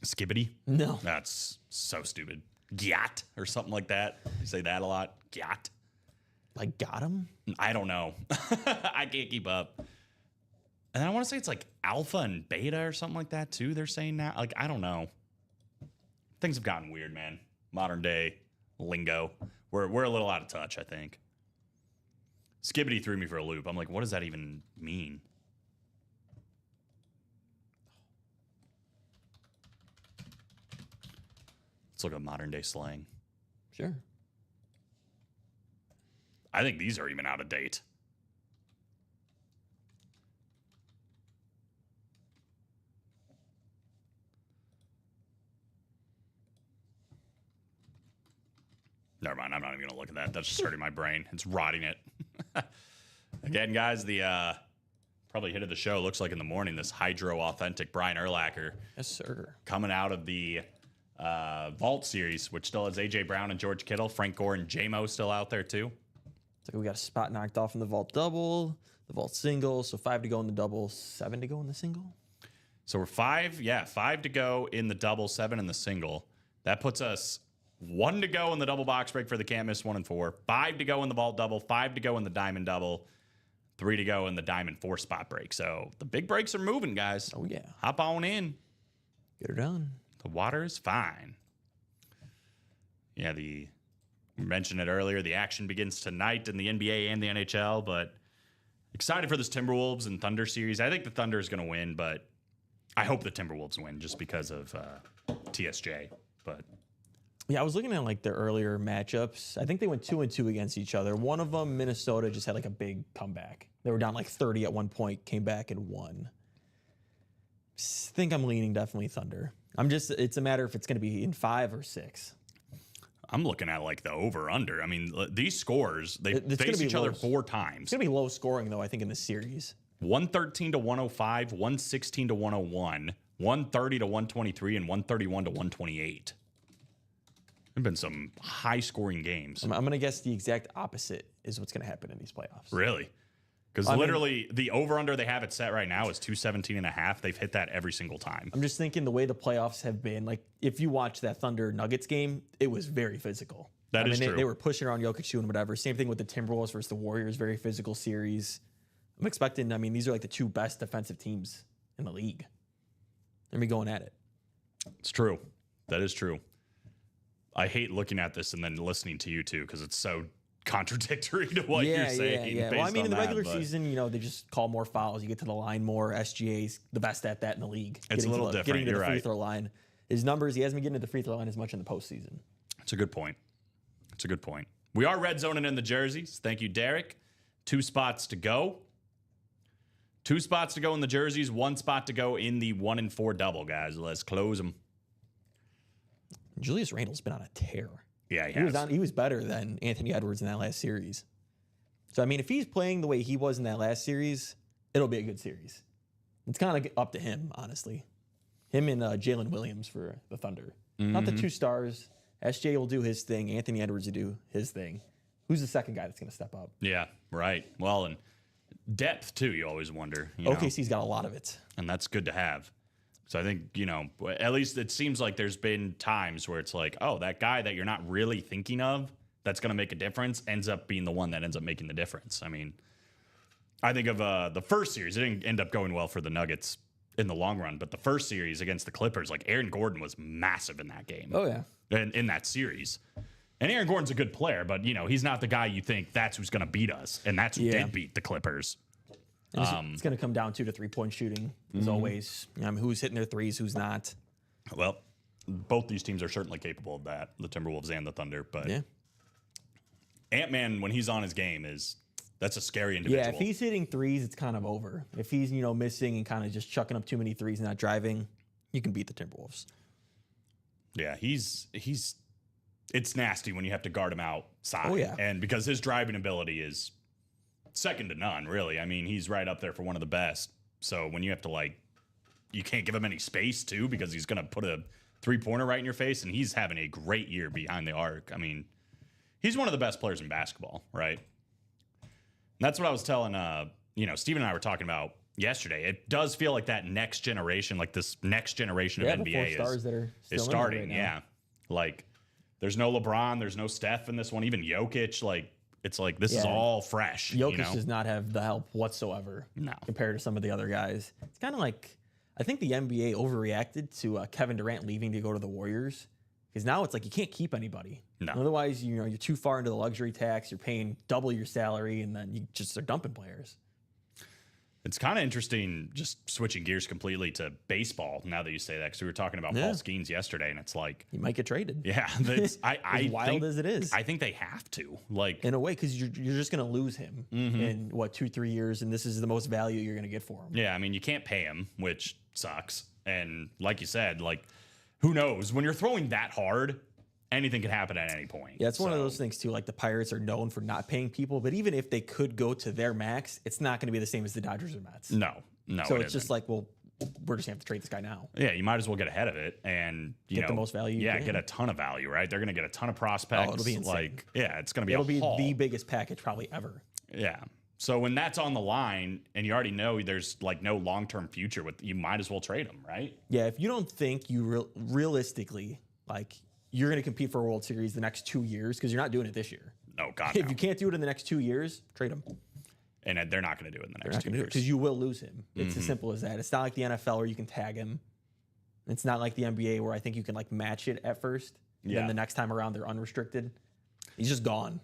Skibbity? No. That's so stupid. Gyat or something like that. You say that a lot. Gyat. Like got him? I don't know. I can't keep up. And then I want to say it's like alpha and beta or something like that too. They're saying now. Like, I don't know. Things have gotten weird, man. Modern day lingo. We're a little out of touch, I think. Skibbity threw me for a loop. I'm like, what does that even mean? Let's look at modern day slang. Sure. I think these are even out of date. Never mind. I'm not even going to look at that. That's just hurting my brain. It's rotting it. Again, guys, the probably hit of the show looks like in the morning, this Hydro Authentic Brian Urlacher. Yes, sir. Coming out of the Vault series, which still has A.J. Brown and George Kittle. Frank Gore and J-Mo still out there, too. So we got a spot knocked off in the vault double, the vault single. So 5 to go in the double, 7 to go in the single. So we're 5 to go in the double, 7 in the single. That puts us 1 to go in the double box break for the can't miss 1 and 4. 5 to go in the vault double, 5 to go in the diamond double, 3 to go in the diamond 4 spot break. So the big breaks are moving, guys. Oh, yeah. Hop on in. Get her done. The water is fine. Yeah, we mentioned it earlier. The action begins tonight in the NBA and the NHL, but excited for this Timberwolves and Thunder series. I think the Thunder is going to win, but I hope the Timberwolves win just because of TSJ. But Yeah, I was looking at like their earlier matchups. I think they went 2-2 against each other. One of them, Minnesota, just had like a big comeback. They were down like 30 at one point, came back and won. Think I'm leaning definitely Thunder. It's a matter if it's going to be in 5 or 6. I'm looking at like the over-under. I mean, these scores, they It's face gonna be each other low. 4 times. It's going to be low scoring, though, I think, in the series. 113 to 105, 116 to 101, 130 to 123, and 131 to 128. There have been some high-scoring games. I'm going to guess the exact opposite is what's going to happen in these playoffs. Really? Because literally the over-under they have it set right now is 217.5. They've hit that every single time. I'm just thinking the way the playoffs have been, like if you watch that Thunder Nuggets game, it was very physical. That is true. They were pushing around Jokic and whatever. Same thing with the Timberwolves versus the Warriors, very physical series. I'm expecting, these are like the 2 best defensive teams in the league. They're going to be going at it. It's true. That is true. I hate looking at this and then listening to you two because it's so contradictory to what you're saying. Yeah. Well, in the regular season. season, they just call more fouls. You get to the line more. SGA's the best at that in the league. It's a little different. Getting to You're the free right. throw line. His numbers, he hasn't been getting to the free throw line as much in the postseason. It's a good point. It's a good point. We are red zoning in the jerseys. Thank you, Derek. 2 spots to go. 2 spots to go in the jerseys. 1 spot to go in the 1 and 4 double, guys. Let's close them. Julius Randle's been on a tear. Yeah, He was better than Anthony Edwards in that last series. So, if he's playing the way he was in that last series, it'll be a good series. It's kind of up to him, honestly. Him and Jalen Williams for the Thunder. Not the 2 stars. SJ will do his thing. Anthony Edwards will do his thing. who's the second guy that's going to step up? Yeah, right. Well, and depth too. You always wonder. You know? OKC's got a lot of it. And that's good to have. So I think, at least it seems like there's been times where it's like, oh, that guy that you're not really thinking of that's going to make a difference ends up being the one that ends up making the difference. I mean, I think of the first series. It didn't end up going well for the Nuggets in the long run, but the first series against the Clippers, like Aaron Gordon was massive in that game. Oh, yeah. And in that series. And Aaron Gordon's a good player, but, he's not the guy you think that's who's going to beat us. And that's who did beat the Clippers. And it's going to come down to the three-point shooting, as always. Who's hitting their threes, who's not. Well, both these teams are certainly capable of that, the Timberwolves and the Thunder. But Yeah. Ant-Man, when he's on his game, that's a scary individual. Yeah, if he's hitting threes, it's kind of over. If he's, missing and kind of just chucking up too many threes and not driving, you can beat the Timberwolves. Yeah, it's nasty when you have to guard him outside. Oh, yeah. And because his driving ability is second to none, really. I mean, he's right up there for one of the best. So when you have to, you can't give him any space, too, because he's going to put a three-pointer right in your face, and he's having a great year behind the arc. I mean, he's one of the best players in basketball, right? And that's what I was telling, Steven and I were talking about yesterday. It does feel like that next generation, this next generation of NBA stars that are still is in starting. right now. Yeah. There's no LeBron, there's no Steph in this one, even Jokic. It's this is all fresh. Jokic does not have the help whatsoever compared to some of the other guys. It's kind of like, I think the NBA overreacted to Kevin Durant leaving to go to the Warriors. Because now it's like you can't keep anybody. No. Otherwise, you're too far into the luxury tax. You're paying double your salary, and then you just are dumping players. It's kind of interesting just switching gears completely to baseball now that you say that, because we were talking about Paul Skeens yesterday, and it's like... You might get traded. Yeah. As wild as it is. I think they have to. In a way, because you're just going to lose him in, 2-3 years, and this is the most value you're going to get for him. Yeah, I mean, you can't pay him, which sucks. And like you said, who knows? When you're throwing that hard, anything can happen at any point. Yeah, it's one of those things, too. The Pirates are known for not paying people, but even if they could go to their max, it's not going to be the same as the Dodgers or Mets. No. So it's just well, we're just going to have to trade this guy now. Yeah, you might as well get ahead of it and, get the most value. Get a ton of value, right? They're going to get a ton of prospects. Oh, it'll be insane. It's going to be It'll be haul. the biggest package probably ever. Yeah. So when that's on the line and you already know there's no long-term future you might as well trade them, right? Yeah, if you don't think you realistically you're going to compete for a World Series the next 2 years, because you're not doing it this year. No, God, If you can't do it in the next 2 years, trade him. And they're not going to do it in the They're next not 2 going to do it years. because you will lose him. It's as simple as that. It's not like the NFL where you can tag him. It's not like the NBA where I think you can match it at first. And then the next time around they're unrestricted. He's just gone.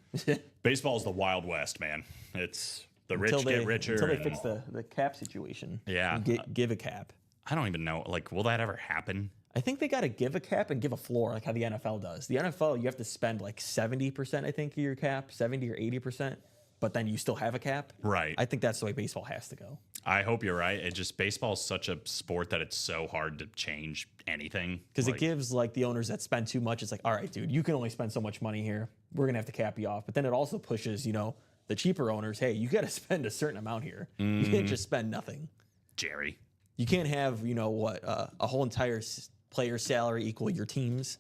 Baseball is the Wild West, man. It's the rich Until get richer. Until they and- fix the cap situation. Yeah. And give a cap. I don't even know. Will that ever happen? I think they got to give a cap and give a floor like how the NFL does. The NFL, you have to spend 70%, I think, of your cap, 70 or 80%, but then you still have a cap. Right. I think that's the way baseball has to go. I hope you're right. Baseball is such a sport that it's so hard to change anything. Because it gives the owners that spend too much, it's all right, dude, you can only spend so much money here. We're going to have to cap you off. But then it also pushes, the cheaper owners, hey, you got to spend a certain amount here. You can't just spend nothing. Jerry. You can't have, a whole entire player salary equal your team's.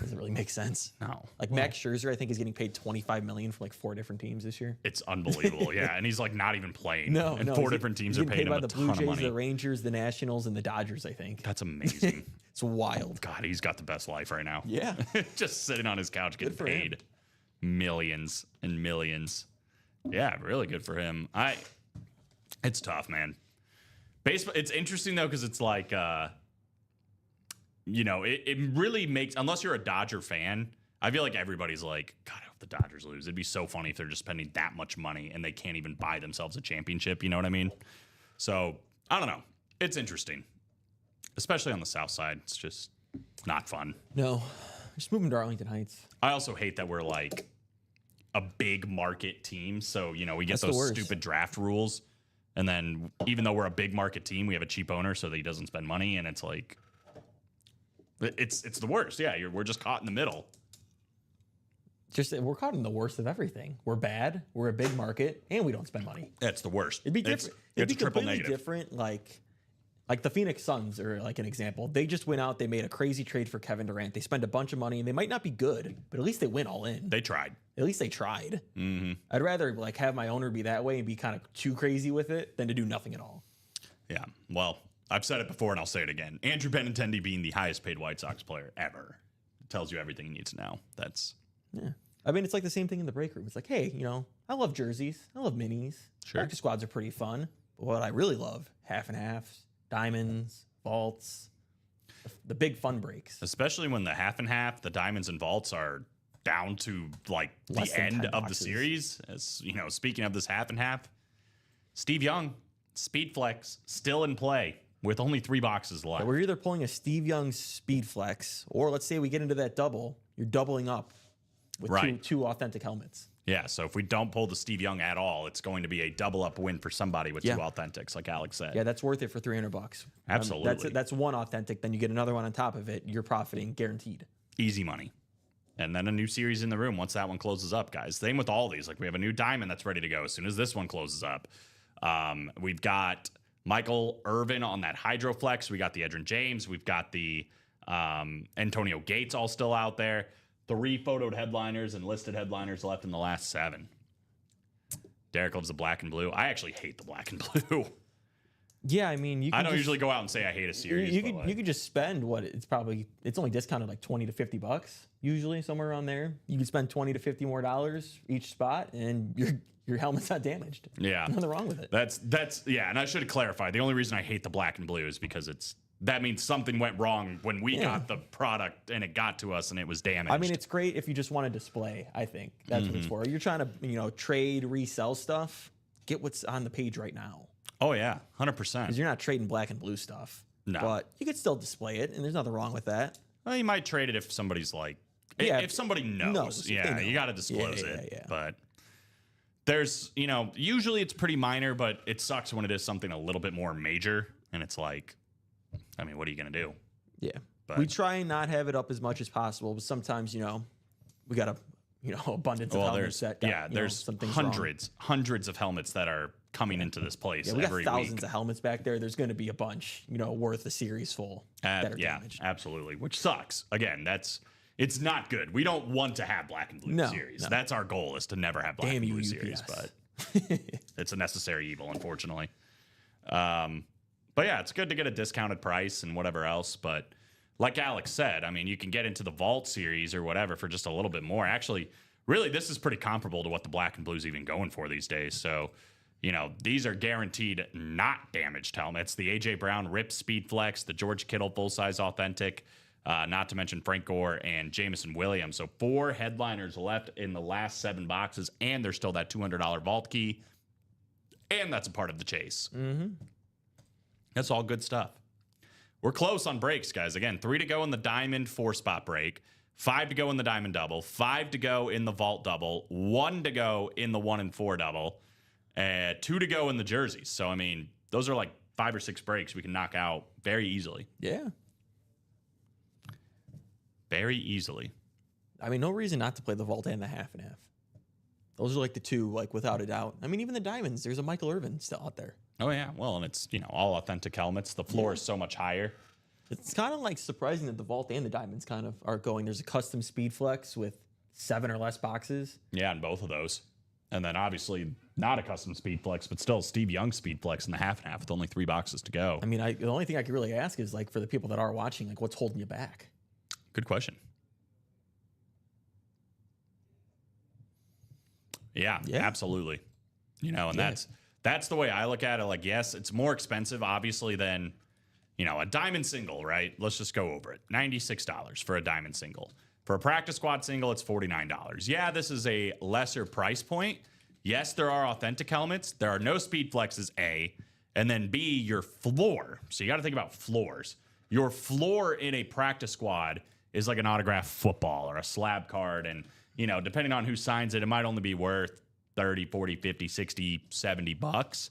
Doesn't really make sense. No. Max Scherzer, I think, is getting paid $25 million for 4 different teams this year. It's unbelievable. Yeah. And he's not even playing. No, and no. 4 different teams are paying him a the ton Blue of Jays, money. the Rangers, the Nationals, and the Dodgers, I think. That's amazing. It's wild. God, he's got the best life right now. Yeah. Just sitting on his couch getting for him. paid millions and millions. Yeah, really good for him. It's tough, man. Baseball, it's interesting though, because it's it really makes, unless you're a Dodger fan, I feel like everybody's God, I hope the Dodgers lose. It'd be so funny if they're just spending that much money and they can't even buy themselves a championship. You know what I mean? So I don't know. It's interesting, especially on the South side. It's just not fun. No. Just moving to Arlington Heights. I also hate that we're a big market team. So, we get That's the those worst. stupid draft rules. And then even though we're a big market team, we have a cheap owner so that he doesn't spend money. And it's it's the worst. Yeah, we're just caught in the middle. We're caught in the worst of everything. We're bad. We're a big market, and we don't spend money. That's the worst. It'd be different. It's It'd be triple completely negative. different. Like the Phoenix Suns are an example. They just went out. They made a crazy trade for Kevin Durant. They spend a bunch of money, and they might not be good, but at least they went all in. They tried. At least they tried. Mm-hmm. I'd rather like have my owner be that way and be kind of too crazy with it than to do nothing at all. Yeah. Well, I've said it before and I'll say it again. Andrew Benintendi being the highest paid White Sox player ever tells you everything you need to know. Yeah. I mean, it's like the same thing in the break room. It's like, hey, I love jerseys. I love minis. Sure. Practice squads are pretty fun. But what I really love, half and halves, diamonds, vaults, the big fun breaks. especially when the half and half, the diamonds and vaults are down to like Less the than end 10 of the boxes. series. As speaking of this half and half, Steve Young, Speed Flex, still in play with only 3 boxes left. We're either pulling a Steve Young speed flex, or let's say we get into that double, you're doubling up with Right. two authentic helmets. Yeah, so if we don't pull the Steve Young at all, it's going to be a double up win for somebody with Yeah. 2 authentics, like Alex said. Yeah, that's worth it for $300. Absolutely. That's one authentic. Then you get another one on top of it. You're profiting guaranteed. Easy money. And then a new series in the room once that one closes up, guys. Same with all these. Like we have a new diamond that's ready to go as soon as this one closes up. We've got Michael Irvin on that Hydroflex. We got the Edrin James. We've got the Antonio Gates all still out there. 3 photoed headliners and listed headliners left in the last 7. Derek loves the black and blue. I actually hate the black and blue. Yeah, I mean, I don't usually go out and say I hate a series. You but could like- you could just spend it's only discounted like $20 to $50 usually, somewhere around there. You could spend $20 to $50 more each spot, and your helmet's not damaged. Yeah. Nothing wrong with it. That's yeah, and I should clarify. The only reason I hate the black and blue is because that means something went wrong when we got the product and it got to us and it was damaged. I mean, it's great if you just want to display. I think that's what it's for. You're trying to trade, resell stuff. Get what's on the page right now, oh yeah, 100%. because you're not trading black and blue stuff. No. But you could still display it, and there's nothing wrong with that. Well, you might trade it if somebody's like, Yeah, if somebody knows. if they Yeah, know. you got to disclose Yeah, it. yeah. But there's, usually it's pretty minor, but it sucks when it is something a little bit more major, and it's like, I mean, what are you gonna do? Yeah. But- We try and not have it up as much as possible, but sometimes, we got a, abundance of Well, helmets there's that got, there's some things wrong. hundreds of helmets that are coming into this place Yeah, we got every thousands week. of helmets back there. There's going to be a bunch, worth a series full that are Yeah, damaged. absolutely. Which sucks. Again, it's not good. We don't want to have black and blue No, series. no. That's our goal, is to never have black Damn and blue you, series. UPS. But it's a necessary evil, unfortunately. But yeah, it's good to get a discounted price and whatever else. But like Alex said, I mean, you can get into the Vault series or whatever for just a little bit more. Actually, really, this is pretty comparable to what the black and blue's even going for these days. So, these are guaranteed not damaged helmets. The AJ Brown Rip Speed Flex, the George Kittle full size authentic, not to mention Frank Gore and Jameson Williams. So 4 headliners left in the last 7 boxes, and there's still that $200 vault key, and that's a part of the chase. Mm-hmm. That's all good stuff. We're close on breaks, guys. Again, 3 to go in the Diamond 4-spot break, 5 to go in the Diamond double, 5 to go in the Vault double, 1 to go in the 1 and 4 double, 2 to go in the jerseys. So, I mean, those are like 5 or 6 breaks we can knock out very easily. Yeah. Very easily. I mean, no reason not to play the vault and the half and half. Those are like the two, like without a doubt. I mean, even the diamonds, there's a Michael Irvin still out there. Oh, yeah. Well, and it's, all authentic helmets. The floor is so much higher. It's kind of like surprising that the vault and the diamonds kind of are going. There's a custom speed flex with 7 or less boxes. Yeah, in both of those. And then obviously not a custom speed flex, but still Steve Young speed flex in the half and half with only 3 boxes to go. I mean, the only thing I could really ask is like for the people that are watching, like what's holding you back? Good question. Yeah, Yeah. absolutely. And Yeah. that's the way I look at it. Like, yes, it's more expensive, obviously, than, a diamond single, right? Let's just go over it. $96 for a diamond single. For a practice squad single, it's $49. Yeah, this is a lesser price point. Yes, there are authentic helmets. There are no speed flexes, A. And then B, your floor. So you got to think about floors. Your floor in a practice squad is like an autographed football or a slab card. And, depending on who signs it, it might only be worth 30, 40, 50, 60, 70 bucks.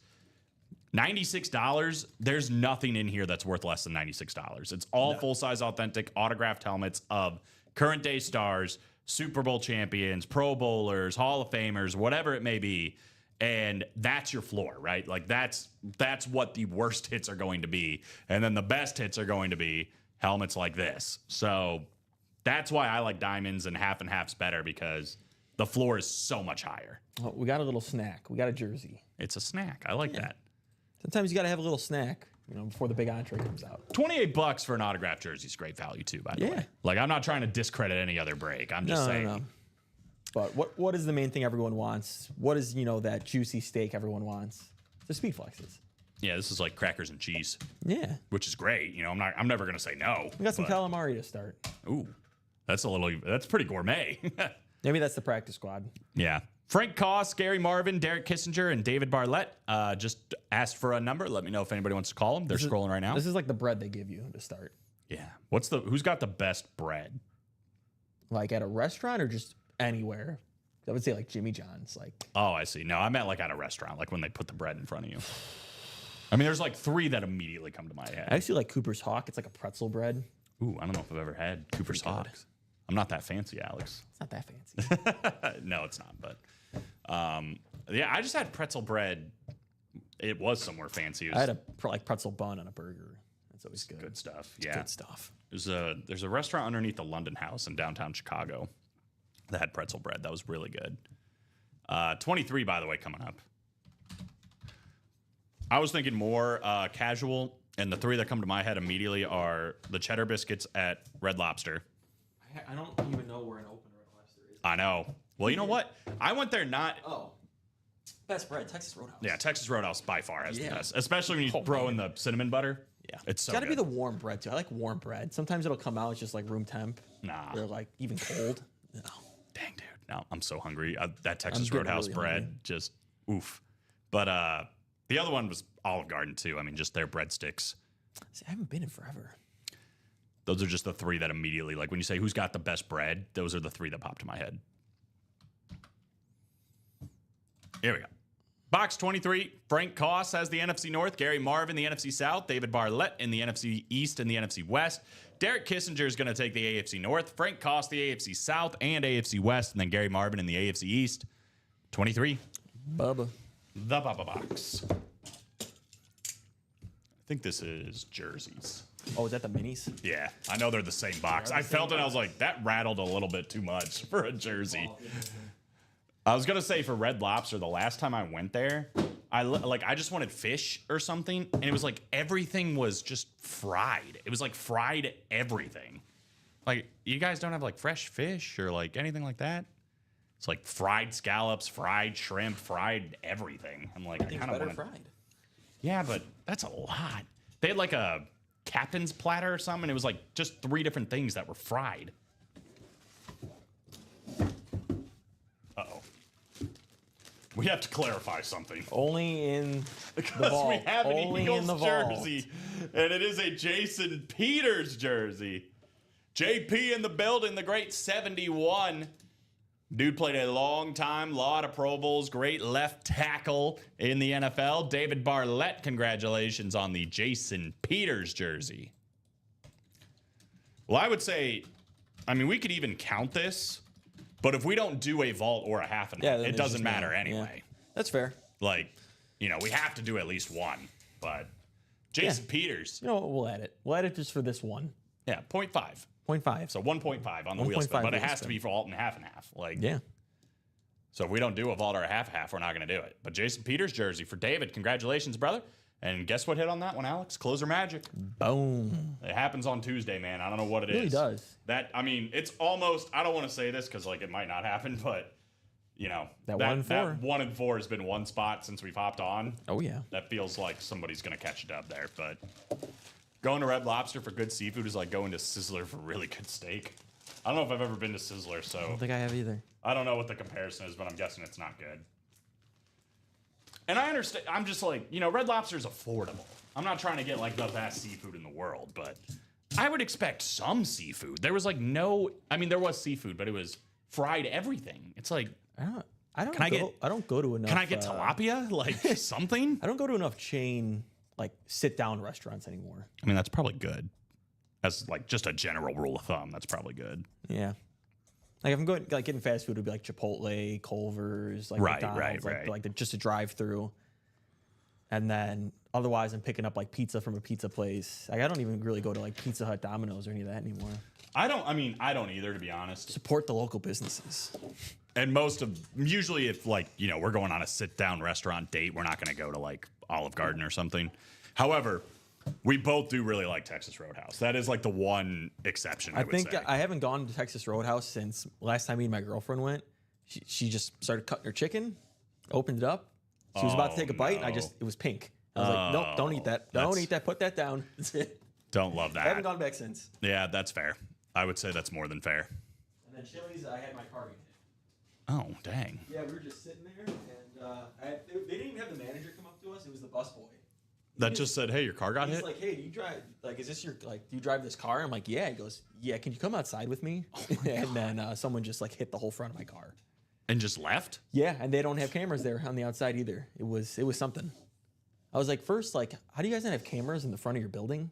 $96, there's nothing in here that's worth less than $96. It's all full-size authentic autographed helmets of current day stars, Super Bowl champions, Pro Bowlers, Hall of Famers, whatever it may be. And that's your floor, right? Like that's what the worst hits are going to be. And then the best hits are going to be helmets like this. So that's why I like diamonds and halves better, because The floor is so much higher. Oh, we got a little snack. We got a jersey. It's a snack. I like that. Sometimes you got to have a little snack, before the big entree comes out. $28 for an autographed jersey is great value too, by the way. Like, I'm not trying to discredit any other break. I'm just saying. No. But what is the main thing everyone wants? What is, that juicy steak everyone wants? The speed flexes. Yeah, this is like crackers and cheese, Yeah. which is great. I'm never gonna say no. We got some but- calamari to start. Ooh, that's pretty gourmet. Maybe that's the practice squad. Yeah. Frank Koss, Gary Marvin, Derek Kissinger, and David Barlett just asked for a number. Let me know if anybody wants to call them. They're scrolling right now. This is like the bread they give you to start. Yeah. Who's got the best bread? Like at a restaurant or just anywhere? I would say like Jimmy John's. Like, Oh, I see. No, I meant like at a restaurant, like when they put the bread in front of you. I mean, there's like 3 that immediately come to my I head. actually like Cooper's Hawk. It's like a pretzel bread. Ooh, I don't know if I've ever had Cooper's Pretty good. Hawks. I'm not that fancy, Alex. It's not that fancy. No, it's not. But yeah, I just had pretzel bread. It was somewhere fancy. It was I had a pretzel bun on a burger. That's always good. good stuff. Yeah. Good stuff. There's a restaurant underneath the London House in downtown Chicago that had pretzel bread. That was really good. 23, by the way, coming up. I was thinking more casual, and the 3 that come to my head immediately are the cheddar biscuits at Red Lobster. I don't even know where an open Red Lobster is. I know. Well, you know what? I went there not. Oh. Best bread, Texas Roadhouse. Yeah, Texas Roadhouse by far has the Yeah. best, especially when you throw in the cinnamon butter. Yeah. It's so got to be good. the warm bread, too. I like warm bread. Sometimes it'll come out, it's just like room temp. Nah. They're like even cold. No. Dang, dude. Now I'm so hungry. That Texas getting Roadhouse really bread, hungry. just oof. But the other one was Olive Garden too. I mean, just their breadsticks. See, I haven't been in forever. Those are just the 3 that immediately, like when you say who's got the best bread, those are the 3 that pop to my head. Here we go. Box 23, Frank Koss has the NFC North, Gary Marvin the NFC South, David Barlett in the NFC East and the NFC West. Derek Kissinger is going to take the AFC North, Frank Koss the AFC South and AFC West, and then Gary Marvin in the AFC East. 23, Bubba. the Bubba Box. I think this is jerseys. Oh, is that the minis? Yeah, I know they're the same box. I felt it. I was like, that rattled a little bit too much for a jersey. I was gonna say for Red Lobster, the last time I went there, I just wanted fish or something, and it was like everything was just fried. It was like fried everything. Like, you guys don't have like fresh fish or like anything like that? It's like fried scallops, fried shrimp, fried everything. I'm like, I kind of Better want. fried. Yeah, but that's a lot. They had like a captain's platter or something, and it was like just 3 different things that were fried. Uh-oh. We have to clarify something. Only in the Because vault. we have an Only Eagles in the vault. jersey, and it is a Jason Peters jersey. JP in the building, the great 71. Dude played a long time, lot of Pro Bowls, great left tackle in the NFL. David Barlett, congratulations on the Jason Peters jersey. Well, I would say, I mean, we could even count this, but if we don't do a vault or a half and half, then it it's doesn't just matter not- anyway. yeah. That's fair. Like, we have to do at least one, but Jason Peters, You know what? We'll add it. We'll add it just for this one. yeah, 0.5. 0.5. So 1.5 on the wheel 1.5 spin, but it wheel has to spin. be for vault and half and half. Like, Yeah. so if we don't do a vault or a half, we're not going to do it. But Jason Peters jersey for David, congratulations, brother. And guess what hit on that one, Alex? Closer magic. Boom. It happens on Tuesday, man. I don't know what it It really is. does. I mean, it's almost, I don't want to say this because, like, it might not happen, but, That 1 and 4. That 1 and 4 has been one spot since we've hopped on. Oh, yeah. That feels like somebody's going to catch a dub there. But going to Red Lobster for good seafood is like going to Sizzler for really good steak. I don't know if I've ever been to Sizzler, I so don't think I have either. I don't know what the comparison is, but I'm guessing it's not good. And I understand. I'm just like, Red Lobster is affordable. I'm not trying to get like the best seafood in the world, but I would expect some seafood. There was like there was seafood, but it was fried everything. It's like, I don't Can go, I don't go to enough. can I get tilapia? Like something? I don't go to enough chain like sit down restaurants anymore. I mean, that's probably good. As like just a general rule of thumb, that's probably good. Yeah. Like if I'm going like getting fast food, it'd be like Chipotle, Culver's, like Right, McDonald's, right. like just a drive through. And then otherwise, I'm picking up like pizza from a pizza place. Like I don't even really go to like Pizza Hut, Domino's, or any of that anymore. I don't either, to be honest. Support the local businesses. And usually if like, we're going on a sit down restaurant date, we're not going to go to like Olive Garden or something. However, we both do really like Texas Roadhouse. That is like the one exception. I think say. I haven't gone to Texas Roadhouse since last time me and my girlfriend went. She just started cutting her chicken, opened it up. She was about to take a bite, and it was pink. I was like, nope, don't eat that. Don't eat that. Put that down. Don't love that. I haven't gone back since. Yeah, that's fair. I would say that's more than fair. And then Chili's, I had my car unit. Oh, dang. Yeah, we were just sitting there, and they didn't even have the manager come up to us. It was the busboy. That just said, hey, your car got He's hit? like, hey, do you drive, like, is this your, like, do you drive this car? I'm like, yeah. He goes, yeah, can you come outside with me? And then someone just, like, hit the whole front of my car. And just left? Yeah, and they don't have cameras there on the outside either. It was something. I was like, first, like, how do you guys not have cameras in the front of your building?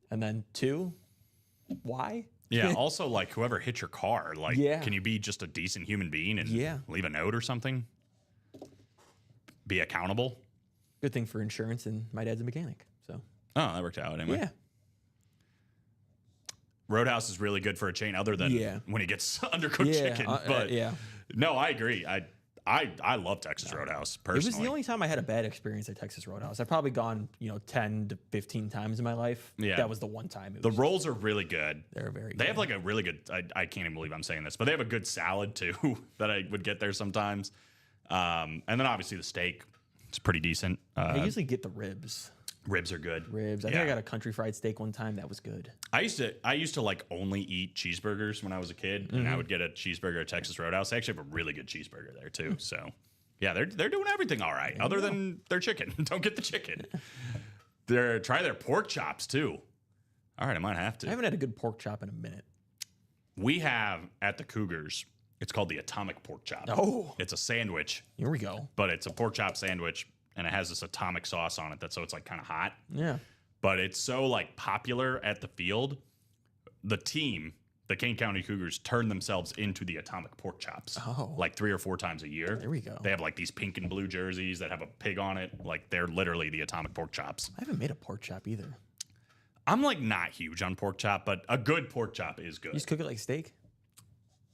And then two, why? Yeah, also, like, whoever hit your car, like, can you be just a decent human being and leave a note or something? Be accountable? Good thing for insurance, and my dad's a mechanic, so. Oh, that worked out anyway. Yeah. Roadhouse is really good for a chain other than when he gets undercooked chicken. But no, I agree. I love Texas Roadhouse personally. It was the only time I had a bad experience at Texas Roadhouse. I've probably gone, 10 to 15 times in my life. Yeah. That was the one time. The rolls are really good. They're very good. They have like a really good, I can't even believe I'm saying this, but they have a good salad too that I would get there sometimes. And then obviously the steak, it's pretty decent. I usually get the ribs. Ribs are good. I think I got a country fried steak one time. That was good. I used to like only eat cheeseburgers when I was a kid, and I would get a cheeseburger at Texas Roadhouse. They actually have a really good cheeseburger there too. So, yeah, they're doing everything all right, other than their chicken. Don't get the chicken. Try their pork chops too. All right, I might have to. I haven't had a good pork chop in a minute. We have at the Cougars. It's called the Atomic Pork Chop. Oh, it's a sandwich. Here we go. But it's a pork chop sandwich. And it has this atomic sauce on it so it's like kind of hot. Yeah. But it's so like popular at the field. The team, the Kane County Cougars, turn themselves into the Atomic Pork Chops. Oh. Like 3 or 4 times a year. There we go. They have like these pink and blue jerseys that have a pig on it. Like they're literally the Atomic Pork Chops. I haven't made a pork chop either. I'm like not huge on pork chop, but a good pork chop is good. You just cook it like steak?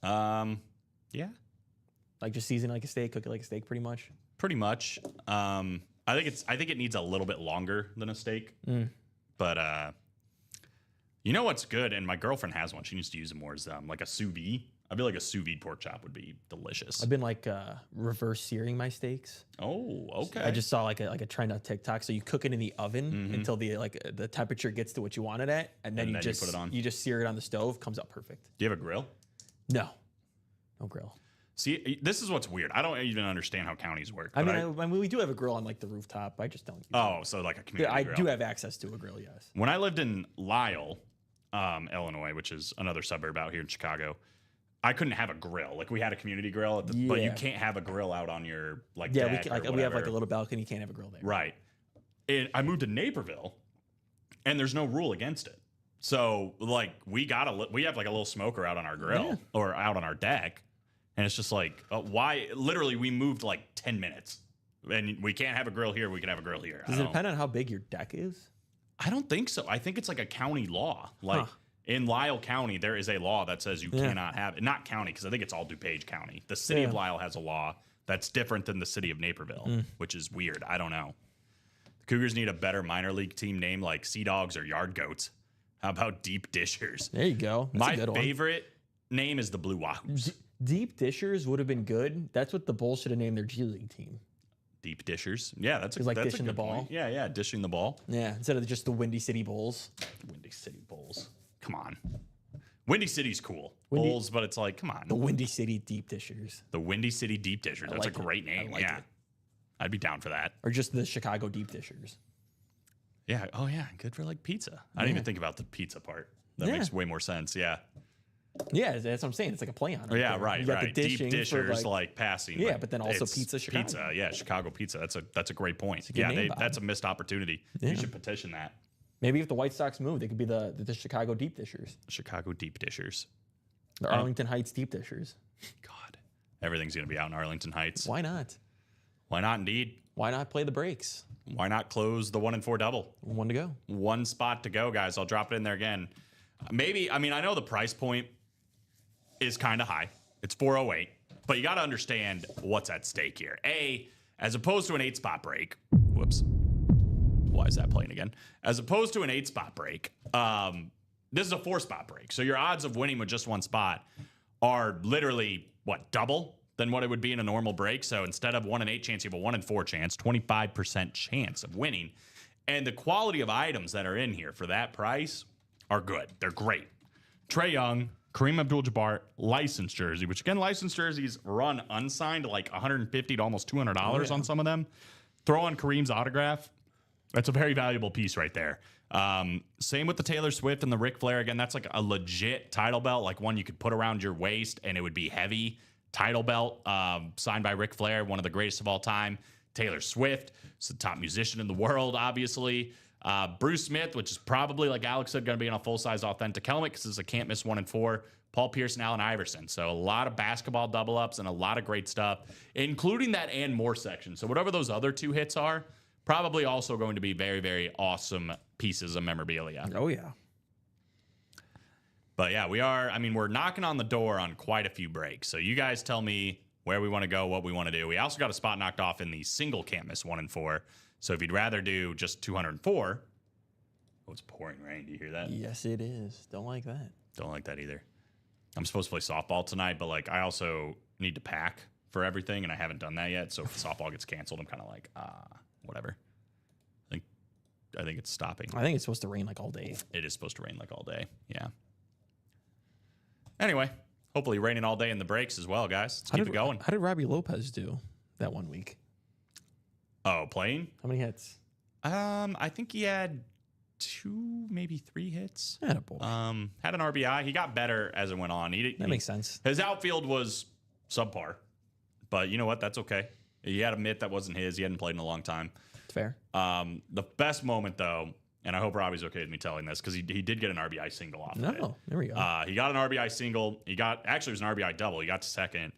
Yeah. Like just season it like a steak, cook it like a steak pretty much? Pretty much. I think it needs a little bit longer than a steak. But you know what's good, and my girlfriend has one. She needs to use it more. Is like a sous vide. I feel like a sous vide pork chop would be delicious. I've been like reverse searing my steaks. Oh, okay. I just saw like a trend on TikTok. So you cook it in the oven until the temperature gets to what you want it at, and then you put it on. You just sear it on the stove. Comes out perfect. Do you have a grill? No grill. See, this is what's weird. I don't even understand how counties work. I mean, we do have a grill on like the rooftop. I just don't. So like a community grill. I do have access to a grill, yes. When I lived in Lisle, Illinois, which is another suburb out here in Chicago, I couldn't have a grill. Like we had a community grill, but you can't have a grill out on your like deck we have like a little balcony. You can't have a grill there. Right. I moved to Naperville, and there's no rule against it. So like we have like a little smoker out on our grill or out on our deck. And it's just like, why? Literally, we moved like 10 minutes. And we can't have a grill here. We can have a grill here. Does it depend on how big your deck is? I don't think so. I think it's like a county law. Like in Lisle County, there is a law that says you cannot have it. Not county, because I think it's all DuPage County. The city of Lisle has a law that's different than the city of Naperville, which is weird. I don't know. The Cougars need a better minor league team name like Sea Dogs or Yard Goats. How about Deep Dishers? There you go. That's My a good favorite name is the Blue Wahoos. Deep Dishers would have been good. That's what the Bulls should have named their G League team. Deep Dishers. Yeah, that's like that's dishing a good the ball. Point. Yeah, dishing the ball. Yeah, instead of just the Windy City Bulls. Windy City Bulls. Come on. Windy City's cool. Bulls, but it's like, come on. The Windy City Deep Dishers. The Windy City Deep Dishers. That's a great name. Yeah. I'd be down for that. Or just the Chicago Deep Dishers. Yeah. Oh, yeah. Good for like pizza. I didn't even think about the pizza part. That makes way more sense. Yeah. Yeah, that's what I'm saying. It's like a play on it. Yeah, right. You got the dishing Deep Dishers like passing. Yeah, but then also Pizza Chicago. Pizza, yeah, Chicago Pizza. That's a great point. That's a missed opportunity. Yeah. You should petition that. Maybe if the White Sox move, they could be the Chicago Deep Dishers. Chicago Deep Dishers. The Arlington Heights Deep Dishers. God, everything's gonna be out in Arlington Heights. Why not? Why not? Indeed. Why not play the breaks? Why not close the 1 and 4 double? 1 to go. 1 spot to go, guys. I'll drop it in there again. maybe, I mean, I know the price point is kind of high. It's 408, but you got to understand what's at stake here. As opposed to an 8-spot break. Whoops. Why is that playing again? As opposed to an 8-spot break, this is a 4-spot break. So your odds of winning with just one spot are literally, double than what it would be in a normal break. So instead of 1 in 8 chance, you have a 1 in 4 chance, 25% chance of winning. And the quality of items that are in here for that price are good. They're great. Trae Young, Kareem Abdul-Jabbar, licensed jersey, which again, licensed jerseys run unsigned like $150 to almost $200 on some of them. Throw on Kareem's autograph. That's a very valuable piece right there. Same with the Taylor Swift and the Ric Flair. Again, that's like a legit title belt, like one you could put around your waist and it would be heavy. Title belt signed by Ric Flair, one of the greatest of all time. Taylor Swift, is the top musician in the world, obviously. Bruce Smith, which is probably, like Alex said, going to be in a full-size authentic helmet because this is a can't miss 1 in 4. Paul Pierce and Allen Iverson. So a lot of basketball double-ups and a lot of great stuff, including that and more section. So whatever those other 2 hits are, probably also going to be very, very awesome pieces of memorabilia. Oh, yeah. But yeah, we're knocking on the door on quite a few breaks. So you guys tell me where we want to go, what we want to do. We also got a spot knocked off in the single can't miss 1 in 4. So if you'd rather do just 204, it's pouring rain. Do you hear that? Yes, it is. Don't like that. Don't like that either. I'm supposed to play softball tonight, but like I also need to pack for everything, and I haven't done that yet. So if softball gets canceled, I'm kind of like, whatever. I think it's stopping. I think it's supposed to rain like all day. It is supposed to rain like all day. Yeah. Anyway, hopefully raining all day in the breaks as well, guys. Let's keep it going. How did Robbie Lopez do that 1 week? Oh, playing? How many hits? I think he had 2, maybe 3 hits. Attaboy. Had an RBI. He got better as it went on. That makes sense. His outfield was subpar, but you know what? That's okay. He had a mitt that wasn't his. He hadn't played in a long time. Fair. The best moment, though, and I hope Robbie's okay with me telling this because he did get an RBI single off of it. There we go. He got an RBI single. Actually, it was an RBI double. He got to second.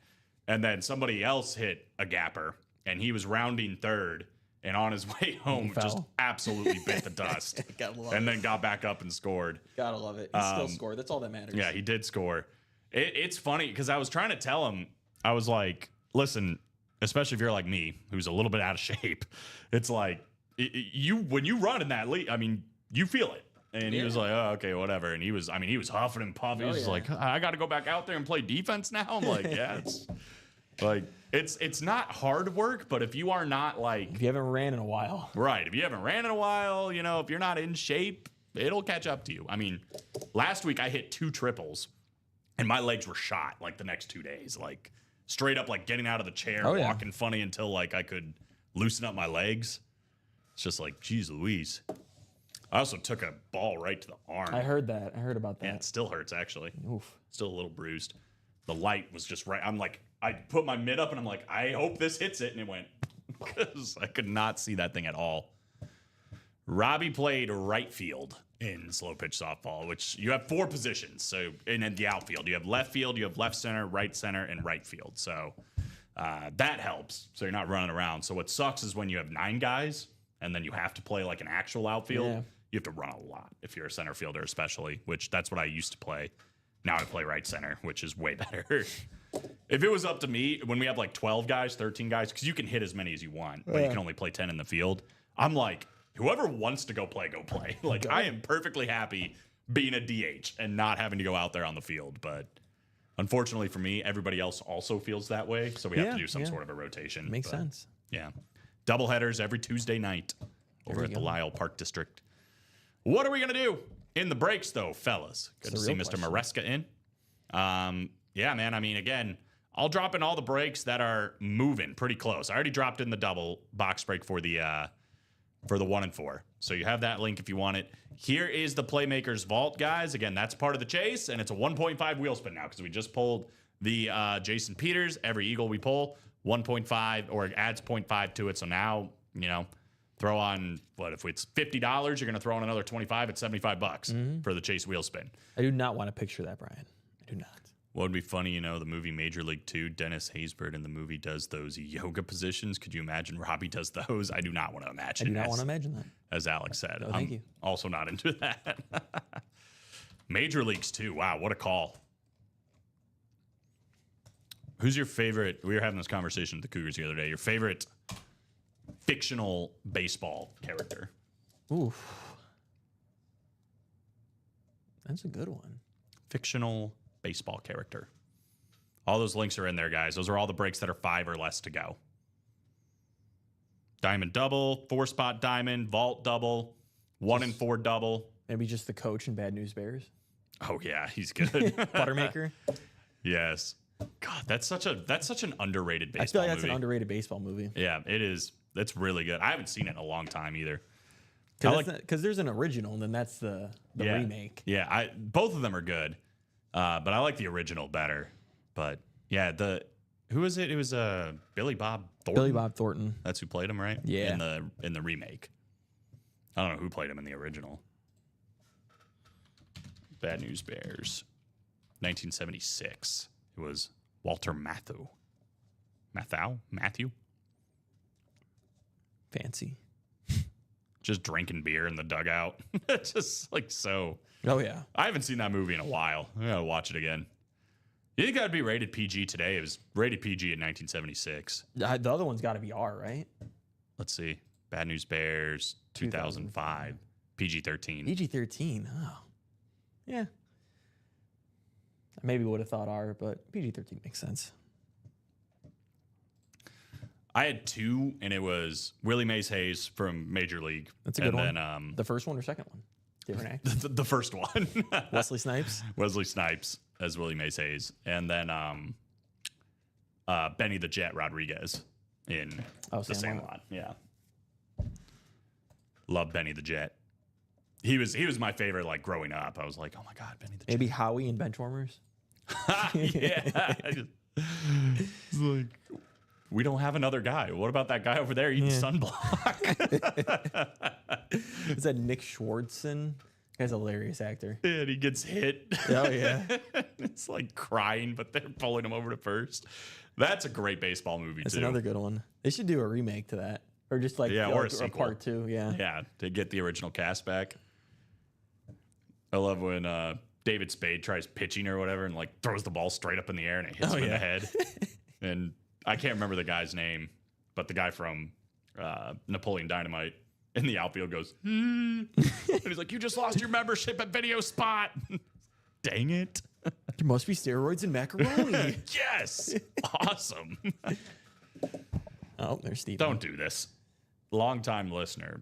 And then somebody else hit a gapper, and he was rounding third. And on his way home, just absolutely bit the dust. And then got back up and scored. Gotta love it. He still scored. That's all that matters. Yeah, he did score. It's funny because I was trying to tell him, I was like, listen, especially if you're like me, who's a little bit out of shape, it's like, when you run in that league, I mean, you feel it. And he was like, oh, okay, whatever. And he was huffing and puffing. He was like, I got to go back out there and play defense now. I'm like, yeah, it's like, it's not hard work, but if you are not like, if you haven't ran in a while, right? If you haven't ran in a while, if you're not in shape, it'll catch up to you. I mean, last week I hit 2 triples and my legs were shot like the next 2 days, like straight up, like getting out of the chair, walking funny until like I could loosen up my legs. It's just like, geez Louise. I also took a ball right to the arm. I heard that. I heard about that. Yeah, it still hurts actually. Oof. Still a little bruised. The light was just right. I'm like, I put my mitt up and I'm like, I hope this hits it. And it went, because I could not see that thing at all. Robbie played right field in slow pitch softball, which you have 4 positions. So in the outfield, you have left field, you have left center, and right field. So that helps. So you're not running around. So what sucks is when you have 9 guys and then you have to play like an actual outfield. Yeah. You have to run a lot if you're a center fielder, especially, which that's what I used to play. Now I play right center, which is way better. If it was up to me, when we have like 12 guys, 13 guys, because you can hit as many as you want, but you can only play 10 in the field. I'm like, whoever wants to go play, go play. Like, I am perfectly happy being a DH and not having to go out there on the field. But unfortunately for me, everybody else also feels that way. So we have to do some sort of a rotation. Makes sense. Yeah. Doubleheaders every Tuesday night over at the Lyle Park District. What are we going to do in the breaks, though, fellas? Good to see Mr. Maresca in. Yeah, man. I mean, again, I'll drop in all the breaks that are moving pretty close. I already dropped in the double box break for the 1 and 4. So you have that link if you want it. Here is the Playmakers Vault, guys. Again, that's part of the chase, and it's a 1.5 wheel spin now because we just pulled the Jason Peters. Every Eagle we pull, 1.5 or adds 0.5 to it. So now, throw on, if it's $50, you're going to throw on another 25 at $75 for the chase wheel spin. I do not want to picture that, Brian. I do not. What would be funny, the movie Major League 2, Dennis Haysbert in the movie does those yoga positions. Could you imagine Robbie does those? I do not want to imagine. I do not want to imagine that. As Alex said. No, thank you. Also not into that. Major leagues too. Wow, what a call. Who's your favorite? We were having this conversation with the Cougars the other day. Your favorite fictional baseball character? Oof. That's a good one. Fictional baseball character. All those links are in there, guys. Those are all the breaks that are 5 or less to go. Diamond double, 4-spot diamond, vault double, 1 and 4 double. Maybe just the coach in Bad News Bears. Oh yeah, he's good. Buttermaker. Yes. God, that's such an underrated baseball I feel like that's movie. an underrated baseball movie. Yeah, it is. That's really good. I haven't seen it in a long time either. Because there's an original, and then that's the Yeah. remake. Yeah, both of them are good, but I like the original better. But yeah, who was it? It was Billy Bob Thornton. Billy Bob Thornton. That's who played him, right? Yeah. In the remake. I don't know who played him in the original. Bad News Bears, 1976. It was Walter Matthau. Matthew. Fancy. Just drinking beer in the dugout. Just like so. Oh, yeah. I haven't seen that movie in a while. I gotta watch it again. You think that would be rated PG today? It was rated PG in 1976. The other one's got to be R, right? Let's see. Bad News Bears, 2005. PG-13. PG-13. Oh. Yeah. I maybe would have thought R, but PG-13 makes sense. I had 2, and it was Willie Mays Hayes from Major League. That's a good one. And then The first one or second one? Different actor. the first one. Wesley Snipes. Wesley Snipes as Willie Mays Hayes. And then Benny the Jet Rodriguez in The Sandlot. Yeah. Love Benny the Jet. He was my favorite, like, growing up. I was like, oh my God, Benny the Jet. Maybe Howie in Benchwarmers. Yeah. It's like, we don't have another guy. What about that guy over there eating sunblock? Is that Nick Swardson? Guy's a hilarious actor. And he gets hit. Oh, yeah. It's like crying, but they're pulling him over to first. That's a great baseball movie, That's too. another good one. They should do a remake to that. Or just like Yeah, or a a sequel. part 2. Yeah. Yeah, to get the original cast back. I love when David Spade tries pitching or whatever and like throws the ball straight up in the air and it hits him in the head. And I can't remember the guy's name, but the guy from Napoleon Dynamite in the outfield goes, and he's like, you just lost your membership at Video Spot. Dang it. There must be steroids in macaroni. Yes. Awesome. Oh, there's Steve. Don't do this. Longtime listener,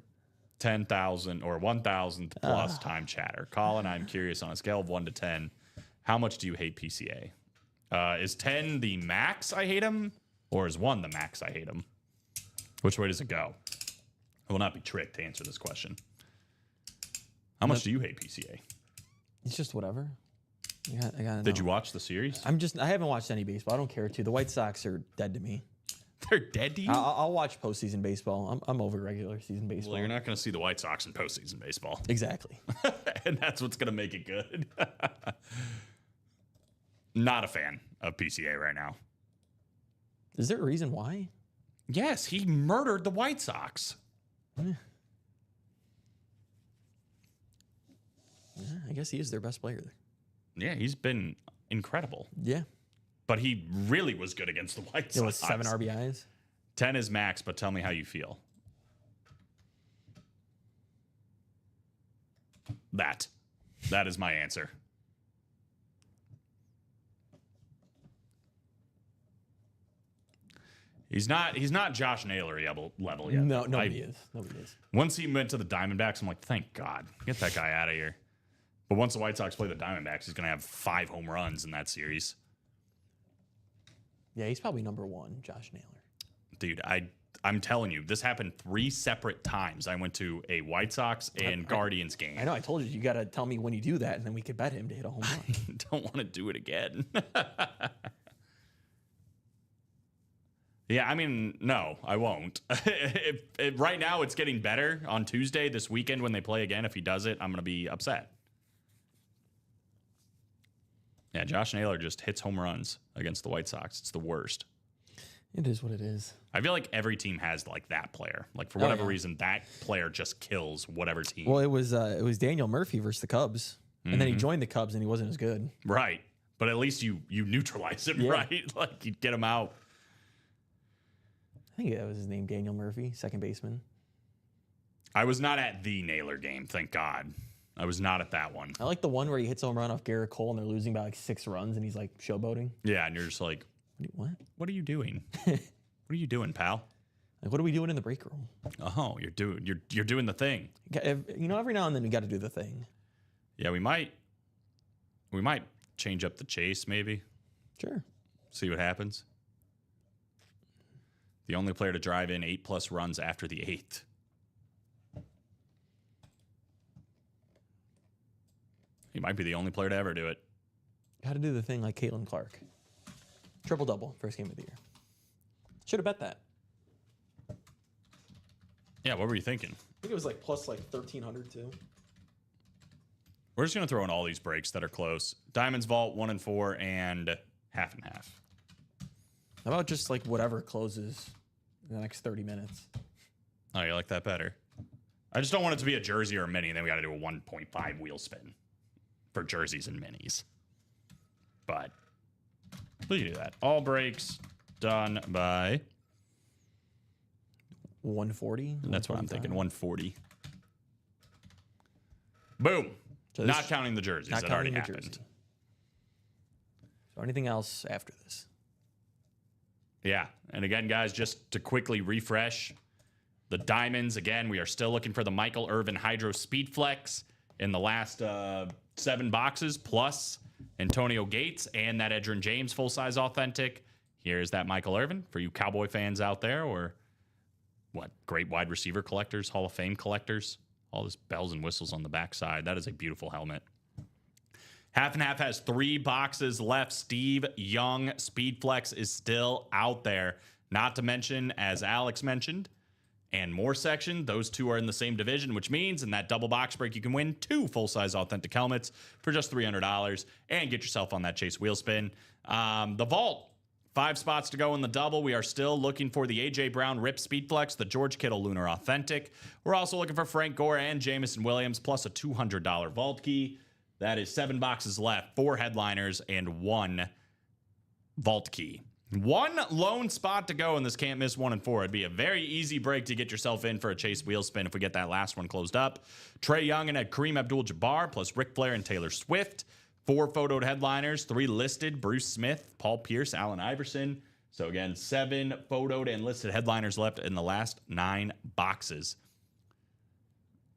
10,000 or 1,000 plus time chatter. Colin, I'm curious, on a scale of 1 to 10, how much do you hate PCA? Is 10 the max I hate him, or is 1 the max I hate him? Which way does it go? I will not be tricked to answer this question. How much do you hate PCA? It's just whatever. I gotta Did know. you watch the series? I haven't watched any baseball. I don't care to. The White Sox are dead to me. They're dead to you? I'll watch postseason baseball. I'm over regular season baseball. Well, you're not going to see the White Sox in postseason baseball. Exactly. And that's what's going to make it good. Not a fan of PCA right now. Is there a reason why? Yes, he murdered the White Sox. Yeah, I guess he is their best player. Yeah, he's been incredible. Yeah. But he really was good against the White Sox. It was 7 RBIs. 10 is max, but tell me how you feel. That is my answer. He's not Josh Naylor level yet. No, nobody is. Nobody is. Once he went to the Diamondbacks, I'm like, thank God, get that guy out of here. But once the White Sox play the Diamondbacks, he's going to have 5 home runs in that series. Yeah, he's probably number 1, Josh Naylor. Dude, I'm telling you, this happened 3 separate times. I went to a White Sox and Guardians game. I know. I told you. You got to tell me when you do that, and then we could bet him to hit a home run. Don't want to do it again. Yeah, I mean, no, I won't. If right now it's getting better on Tuesday, this weekend when they play again. If he does it, I'm going to be upset. Yeah, Josh Naylor just hits home runs against the White Sox. It's the worst. It is what it is. I feel like every team has like that player. Like for whatever reason, that player just kills whatever team. Well, it was Daniel Murphy versus the Cubs. And then he joined the Cubs and he wasn't as good. Right. But at least you neutralize him, Yeah. right? Like you get him out. I think that was his name, Daniel Murphy, second baseman. I was not at the Naylor game, thank God. I was not at that one. I like the one where he hits a home run off Garrett Cole and they're losing by like 6 runs and he's like showboating. Yeah, and you're just like, What? what are you doing? What are you doing, pal? Like, what are we doing in the break room? Oh, you're doing the thing. You know, every now and then we got to do the thing. Yeah, we might change up the chase, maybe. Sure. See what happens. The only player to drive in 8+ runs after the 8th. He might be the only player to ever do it. Got to do the thing like Caitlin Clark. Triple-double, first game of the year. Should have bet that. Yeah, what were you thinking? I think it was like plus like 1,300 too. We're just going to throw in all these breaks that are close. Diamonds Vault, 1 and 4, and half and half. How about just like whatever closes in the next 30 minutes? Oh, you like that better? I just don't want it to be a jersey or a mini. Then we got to do a 1.5 wheel spin for jerseys and minis. But we can do that. All breaks done by... 140? That's what I'm thinking. 140. Boom. So Not counting the jerseys Not that already counting the happened. jersey. So anything else after this? Yeah. And again, guys, just to quickly refresh the diamonds, again, we are still looking for the Michael Irvin Hydro Speed Flex in the last 7 boxes, plus Antonio Gates and that Edgerrin James full-size authentic. Here's that Michael Irvin for you Cowboy fans out there, or what, great wide receiver collectors, Hall of Fame collectors. All this bells and whistles on the backside. That is a beautiful helmet. Half and Half has 3 boxes left. Steve Young Speed Flex is still out there. Not to mention, as Alex mentioned, and more section, those 2 are in the same division, which means in that double box break, you can win 2 full-size authentic helmets for just $300 and get yourself on that Chase wheel spin. The Vault, 5 spots to go in the double. We are still looking for the A.J. Brown Rip Speed Flex, the George Kittle Lunar Authentic. We're also looking for Frank Gore and Jamison Williams, plus a $200 vault key. That is 7 boxes left, 4 headliners, and 1 vault key. 1 lone spot to go in this can't miss 1 and 4. It'd be a very easy break to get yourself in for a Chase wheel spin if we get that last one closed up. Trey Young and Kareem Abdul-Jabbar, plus Ric Flair and Taylor Swift. 4 photoed headliners, 3 listed, Bruce Smith, Paul Pierce, Allen Iverson. So again, 7 photoed and listed headliners left in the last 9 boxes.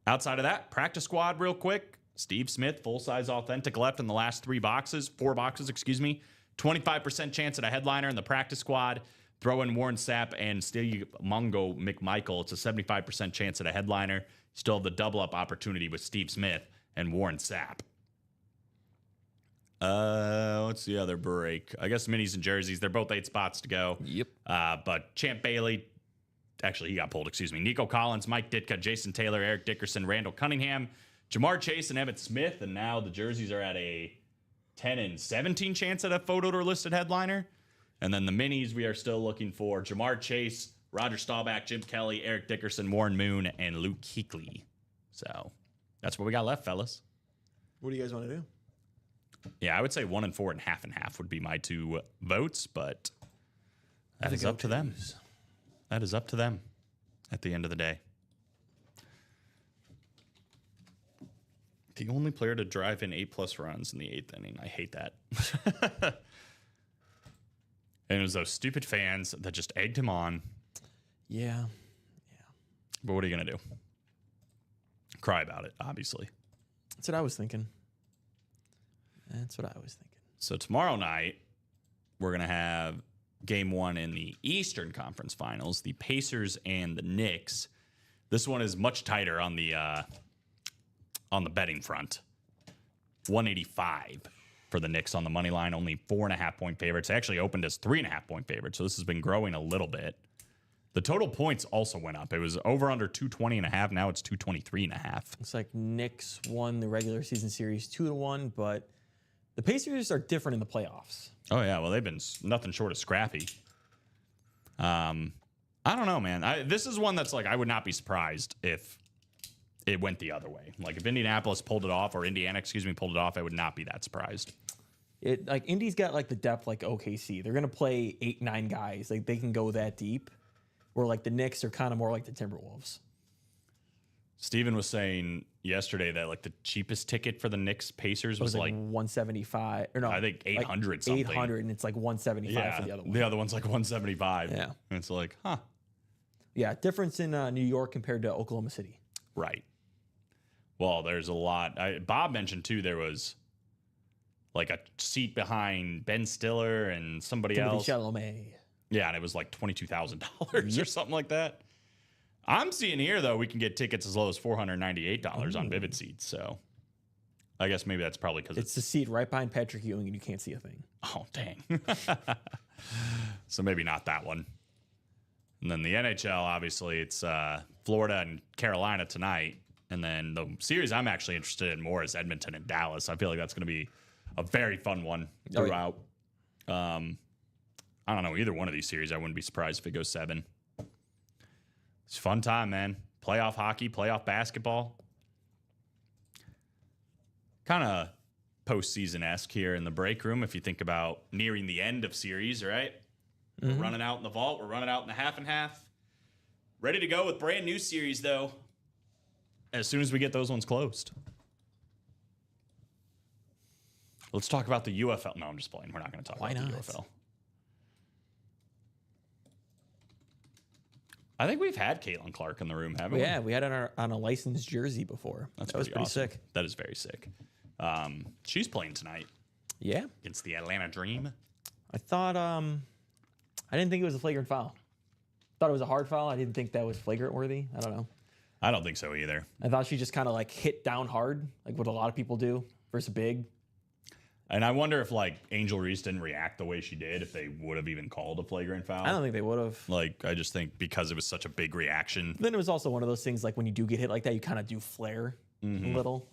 Outside of that, practice squad real quick. Steve Smith, full-size authentic left in the last 4 boxes, 25% chance at a headliner in the practice squad. Throw in Warren Sapp and Steve Mungo McMichael. It's a 75% chance at a headliner. Still have the double-up opportunity with Steve Smith and Warren Sapp. What's the other break? I guess minis and jerseys. They're both 8 spots to go. Yep. But Champ Bailey, actually he got pulled, excuse me. Nico Collins, Mike Ditka, Jason Taylor, Eric Dickerson, Randall Cunningham, Jamar Chase, and Emmitt Smith. And now the jerseys are at a 10 and 17 chance at a photoed or listed headliner. And then the minis, we are still looking for Jamar Chase, Roger Staubach, Jim Kelly, Eric Dickerson, Warren Moon, and Luke Kuechly. So that's what we got left, fellas. What do you guys want to do? Yeah, I would say 1 and 4 and half would be my 2 votes, but that is up to them. That is up to them at the end of the day. The only player to drive in 8+ runs in the 8th inning. I hate that. And it was those stupid fans that just egged him on. Yeah. But what are you going to do? Cry about it, obviously. That's what I was thinking. So tomorrow night, we're going to have game 1 in the Eastern Conference Finals, the Pacers and the Knicks. This one is much tighter on the betting front. 185 for the Knicks on the money line, only 4.5-point favorites. They actually opened as 3.5-point favorites, so this has been growing a little bit. The total points also went up. It was over under 220.5. Now it's 223.5. Looks like Knicks won the regular season series 2-1, but the Pacers are different in the playoffs. Oh, yeah. Well, they've been nothing short of scrappy. I don't know, man. This is one that's like, I would not be surprised if it went the other way. Like if Indianapolis pulled it off, or Indiana, excuse me, pulled it off, I would not be that surprised. It like Indy's got like the depth like OKC. They're gonna play 8-9 guys. Like they can go that deep. Where like the Knicks are kind of more like the Timberwolves. Steven was saying yesterday that like the cheapest ticket for the Knicks Pacers was like 175 or no, I think 800 like something. 800 and it's like 175 for the other one. The other one's like 175. Yeah. And it's like, huh. Yeah, difference in New York compared to Oklahoma City. Right. Well, there's a lot. Bob mentioned too, there was like a seat behind Ben Stiller and somebody else. Chalamet. Yeah, and it was like $22,000 or something like that. I'm seeing here though we can get tickets as low as $498 on Vivid Seats. So I guess maybe that's probably because It's the seat right behind Patrick Ewing and you can't see a thing. oh dang. So maybe not that one. And then the NHL, obviously, it's Florida and Carolina tonight. And then the series I'm actually interested in more is Edmonton and Dallas. I feel like that's going to be a very fun one throughout. I don't know, either one of these series, I wouldn't be surprised if it goes 7. It's a fun time, man. Playoff hockey, playoff basketball. Kind of postseason-esque here in the break room if you think about nearing the end of series, right? We're running out in the vault. We're running out in the half and half. Ready to go with brand new series, though, as soon as we get those ones closed. Let's talk about the UFL. No, I'm just playing. We're not going to talk about the UFL. I think we've had Caitlin Clark in the room, haven't we? Yeah, we had it on a licensed jersey before. That was pretty awesome. sick. That is very sick. She's playing tonight Yeah. against the Atlanta Dream. I thought I didn't think it was a flagrant foul. Thought it was a hard foul. I didn't think that was flagrant worthy. I don't know. I don't think so either. I thought she just kind of like hit down hard, like what a lot of people do versus big. And I wonder if like Angel Reese didn't react the way she did, if they would have even called a flagrant foul. I don't think they would have. Like, I just think because it was such a big reaction. Then it was also one of those things like when you do get hit like that, you kind of do flare a little.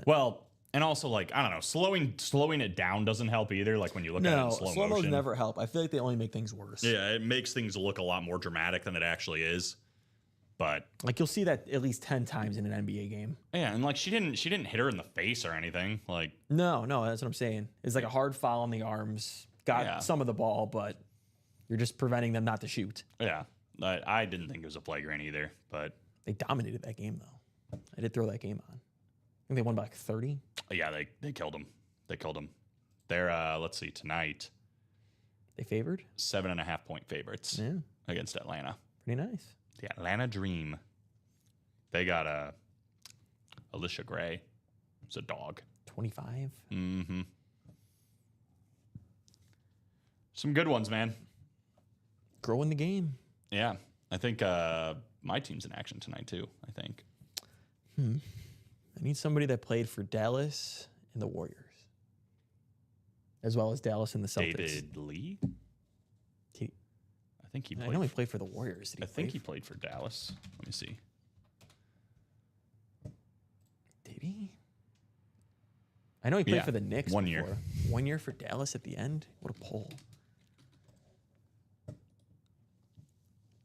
Well, and also like, I don't know, slowing it down doesn't help either. Like when you look at it in slow slow-mos motion. never help. I feel like they only make things worse. Yeah, it makes things look a lot more dramatic than it actually is. But Like you'll see that at least 10 times in an NBA game. yeah, and like she didn't hit her in the face or anything. Like No, that's what I'm saying. It's like a hard foul on the arms. Got some of the ball, but you're just preventing them not to shoot. yeah, I didn't think it was a flagrant either. But They dominated that game though. I did throw that game on. I think they won by like 30. yeah, they killed him. They killed him. They're let's see, tonight They favored. 7.5 point favorites Yeah, against Atlanta. pretty nice. The Atlanta Dream. They got Alicia Gray. It's a dog. 25. Mm-hmm. Some good ones, man. Growing the game. Yeah. I think my team's in action tonight, too, I think. I need somebody that played for Dallas and the Warriors, as well as Dallas and the Celtics. David Lee? He- I think he I played. know he played for the Warriors. Did he I think play he played for Dallas. Let me see. Did he? I know he played Yeah, for the Knicks 1 year. before. 1 year for Dallas at the end? What a pull.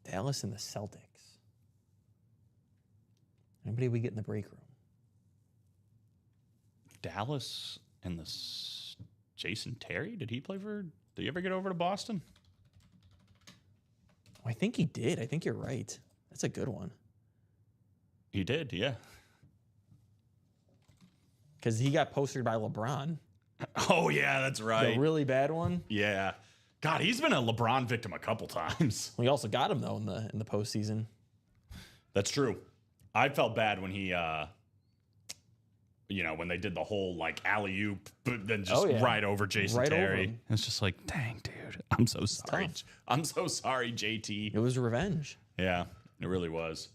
Dallas and the Celtics. Anybody we get in the break room? Dallas and Jason Terry? Did he ever get over to Boston? Oh, I think he did. I think you're right. That's a good one. He did, yeah. Because he got postered by LeBron. Oh, yeah, that's right. The really bad one. Yeah. God, he's been a LeBron victim a couple times. We also got him though in the postseason. That's true. I felt bad when he, when they did the whole like alley oop, but then just right over Jason Right over Terry. him. It's just like, dang, dude, I'm so sorry. tough. I'm so sorry, JT. It was revenge. Yeah, it really was.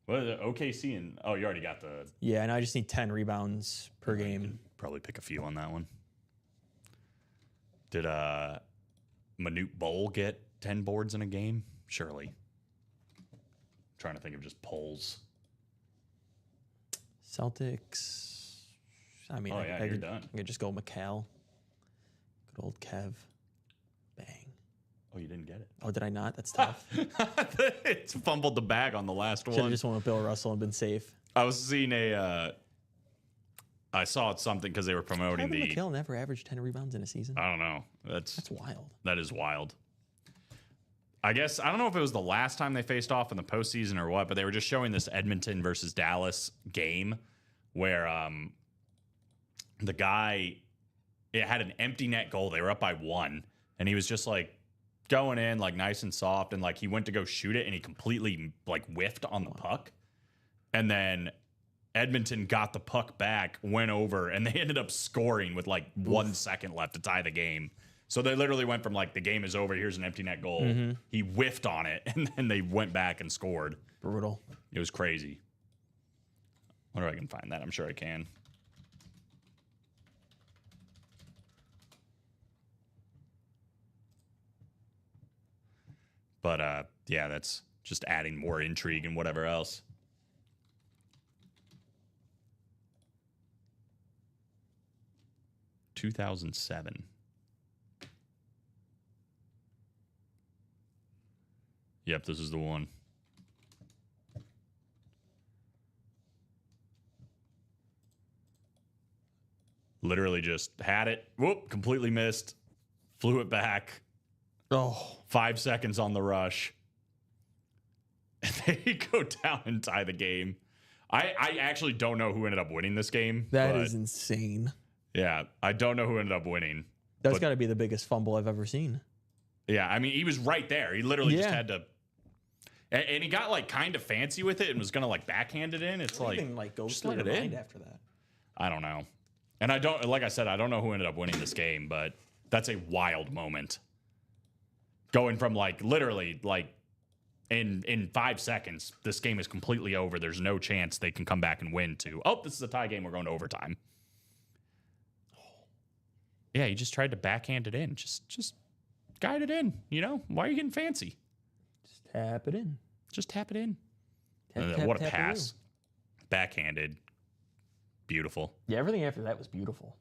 What is it? OKC and you already got the. Yeah, and I just need 10 rebounds per game. Probably pick a few on that one. Did Manute Bol get 10 boards in a game? Surely. Trying to think of just polls. Celtics. I mean, I you're could, done. I could just go McHale. Good old Kev. Bang. Oh, you didn't get it. Oh, did I not? That's tough. It's fumbled the bag on the last Should have one. just went with Bill Russell and been safe. I was seeing I saw something because they were promoting Kevin the. McHale never averaged 10 rebounds in a season. I don't know. That's wild. That is wild. I guess I don't know if it was the last time they faced off in the postseason or what, but they were just showing this Edmonton versus Dallas game where the guy it had an empty net goal. They were up by 1, and he was just like going in like nice and soft, and like he went to go shoot it, and he completely like whiffed on the puck, and then Edmonton got the puck back, went over, and they ended up scoring with like 1 second left to tie the game. So they literally went from like the game is over, here's an empty net goal. He whiffed on it, and then they went back and scored. Brutal. It was crazy. I wonder if I can find that. I'm sure I can. But yeah, that's just adding more intrigue and whatever else. (2007). Yep, this is the one. Literally just had it. Whoop, completely missed. Flew it back. Oh, 5 seconds on the rush. And they go down and tie the game. I actually don't know who ended up winning this game. that is insane. Yeah, I don't know who ended up winning. That's got to be the biggest fumble I've ever seen. Yeah, I mean, he was right there. He literally just Yeah. had to. And he got like kind of fancy with it and was gonna like backhand it in. It's like, Even like goes just through let your it mind in. after that. I don't know. And I don't, like I said, I don't know who ended up winning this game, but that's a wild moment. Going from like literally like in 5 seconds, this game is completely over. There's no chance they can come back and win to, oh, this is a tie game. We're going to overtime. Yeah, he just tried to backhand it in. Just guide it in. You know, why are you getting fancy? Just tap it in. Just tap it in. Tap, And then tap, what a tap it pass. Backhanded. Beautiful. in. Yeah, everything after that was beautiful.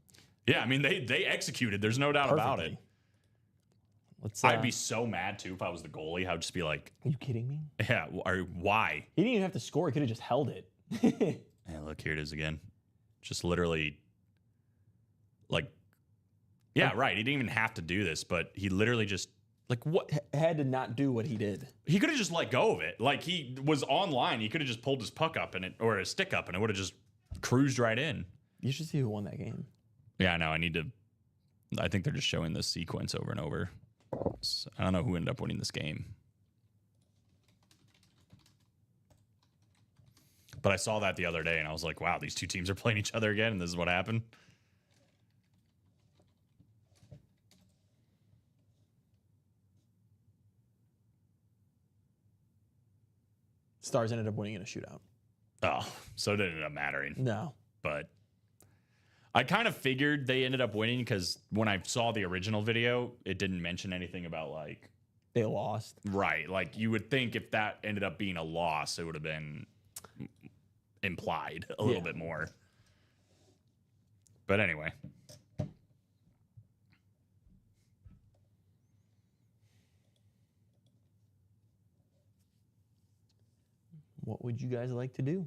Yeah, I mean, they executed. There's no doubt about it. Perfectly. Let's. I'd be so mad, too, if I was the goalie. I would just be like, Are you kidding me? yeah, or why? He didn't even have to score. He could have just held it. Yeah, look, here it is again. Just literally, like, yeah, right. He didn't even have to do this, but he literally just, like, what? Had to not do what he did. He could have just let go of it. Like, he was online. He could have just pulled his puck up and it, or his stick up, and it would have just cruised right in. You should see who won that game. Yeah, I know. I think they're just showing this sequence over and over. So, I don't know who ended up winning this game. But I saw that the other day, and I was like, wow, these two teams are playing each other again, and this is what happened. Stars ended up winning in a shootout. Oh, so it didn't end up mattering. No. But I kind of figured they ended up winning because when I saw the original video, it didn't mention anything about, like, They lost. right. Like, you would think if that ended up being a loss, it would have been implied a little Yeah. bit more. But anyway. What would you guys like to do?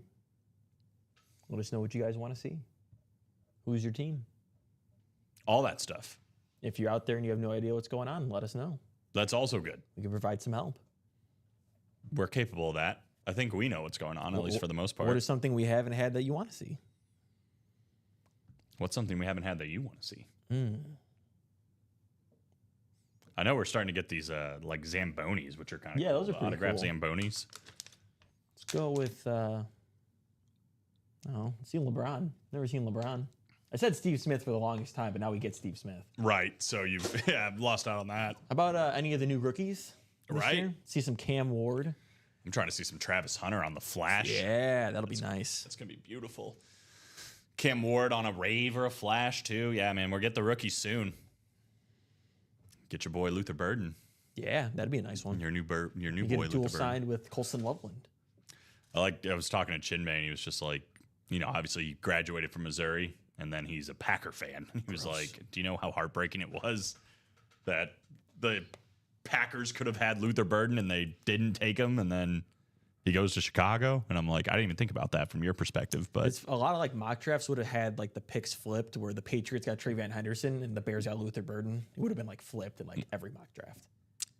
Let us know what you guys want to see. Who's your team? All that stuff. If you're out there and you have no idea what's going on, let us know. That's also good. We can provide some help. We're capable of that. I think we know what's going on, at least for the most part. What is something we haven't had that you want to see? What's something we haven't had that you want to see? Hmm. I know we're starting to get these like Zambonis, which are kind of Yeah, those are pretty autographed cool. Zambonis. Let's go with, see LeBron. Never seen LeBron. I said Steve Smith for the longest time, but now we get Steve Smith. Right. So you've lost out on that. How about any of the new rookies? This Right. year? See some Cam Ward. I'm trying to see some Travis Hunter on the Flash. Yeah, that'll be nice. That's going to be beautiful. Cam Ward on a rave or a Flash, too. Yeah, man, we'll get the rookies soon. Get your boy Luther Burden. Yeah, that'd be a nice one. Your new boy You get Luther a dual Burden. signed with Colson Loveland. I was talking to Chinmay, and he was just like, obviously he graduated from Missouri, and then he's a Packer fan. He was like, do you know how heartbreaking it was that the Packers could have had Luther Burden and they didn't take him? And then He goes to Chicago, and I'm like, I didn't even think about that from your perspective. But It's a lot of like mock drafts would have had like the picks flipped, where the Patriots got Trey Van Henderson and the Bears got Luther Burden. It would have been like flipped in like every mock draft.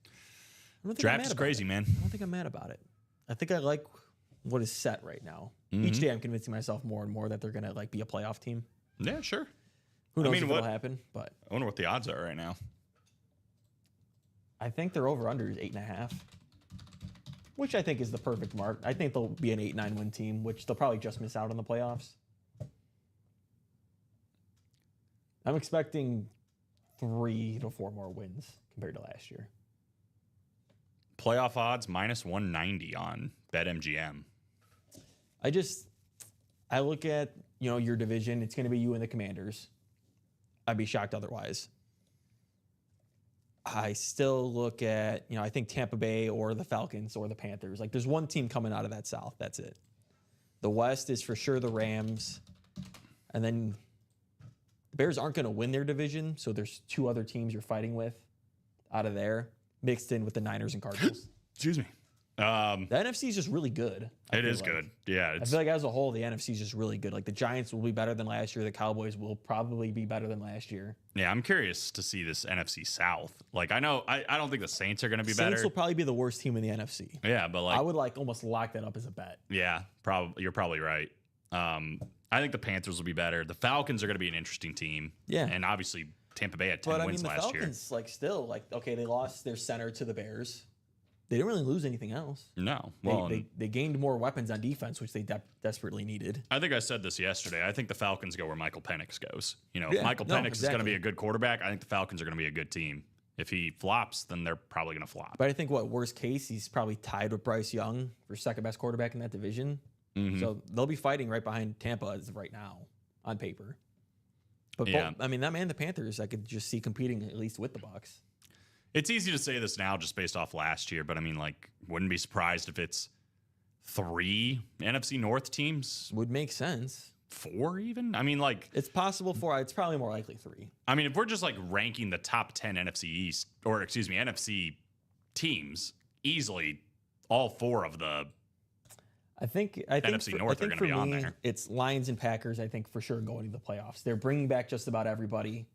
I don't think I'm draft mad is about crazy, it. man. I don't think I'm mad about it. I think I like what is set right now. Each day I'm convincing myself more and more that they're gonna like be a playoff team. Yeah, sure. Who knows mean, if what- it'll happen? But I wonder what the odds are right now. I think their over under is 8.5, which I think is the perfect mark. I think they'll be an 8-9 win team, which they'll probably just miss out on the playoffs. I'm expecting 3 to 4 more wins compared to last year. Playoff odds minus 190 on BetMGM. I look at, your division. It's going to be you and the Commanders. I'd be shocked otherwise. I still look at, I think Tampa Bay or the Falcons or the Panthers. Like, there's one team coming out of that South. That's it. The West is for sure the Rams. And then the Bears aren't going to win their division, so there's 2 other teams you're fighting with out of there, mixed in with the Niners and Cardinals. Excuse me. The NFC is just really good. It is good. Yeah. I feel like as a whole, the NFC is just really good. Like the Giants will be better than last year. The Cowboys will probably be better than last year. Yeah, I'm curious to see this NFC South. Like, I don't think the Saints are going to be Saints better. will probably be the worst team in the NFC. Yeah, but I would almost lock that up as a bet. yeah, you're probably right. I think the Panthers will be better. The Falcons are going to be an interesting team. Yeah. And obviously Tampa Bay had 10 But wins the last year. Falcons, okay, they lost their center to the Bears. They didn't really lose anything else. No. They, Well, they gained more weapons on defense, which they desperately needed. I think I said this yesterday. I think the Falcons go where Michael Penix goes. If Yeah, Michael no, Penix is going to exactly. be a good quarterback, I think the Falcons are going to be a good team. If he flops, then they're probably going to flop. But I think worst case, he's probably tied with Bryce Young for second best quarterback in that division. Mm-hmm. So they'll be fighting right behind Tampa as of right now on paper. But Yeah. that man and the Panthers, I could just see competing at least with the Bucs. It's easy to say this now just based off last year, but I mean, wouldn't be surprised if it's 3 NFC North teams, Would make sense. 4 even. I mean, It's possible it's probably more likely 3. if we're just ranking the top 10 NFC teams, easily all 4 of the I think NFC North are gonna be on there. It's Lions and Packers, I think, for sure going to the playoffs. They're bringing back just about everybody,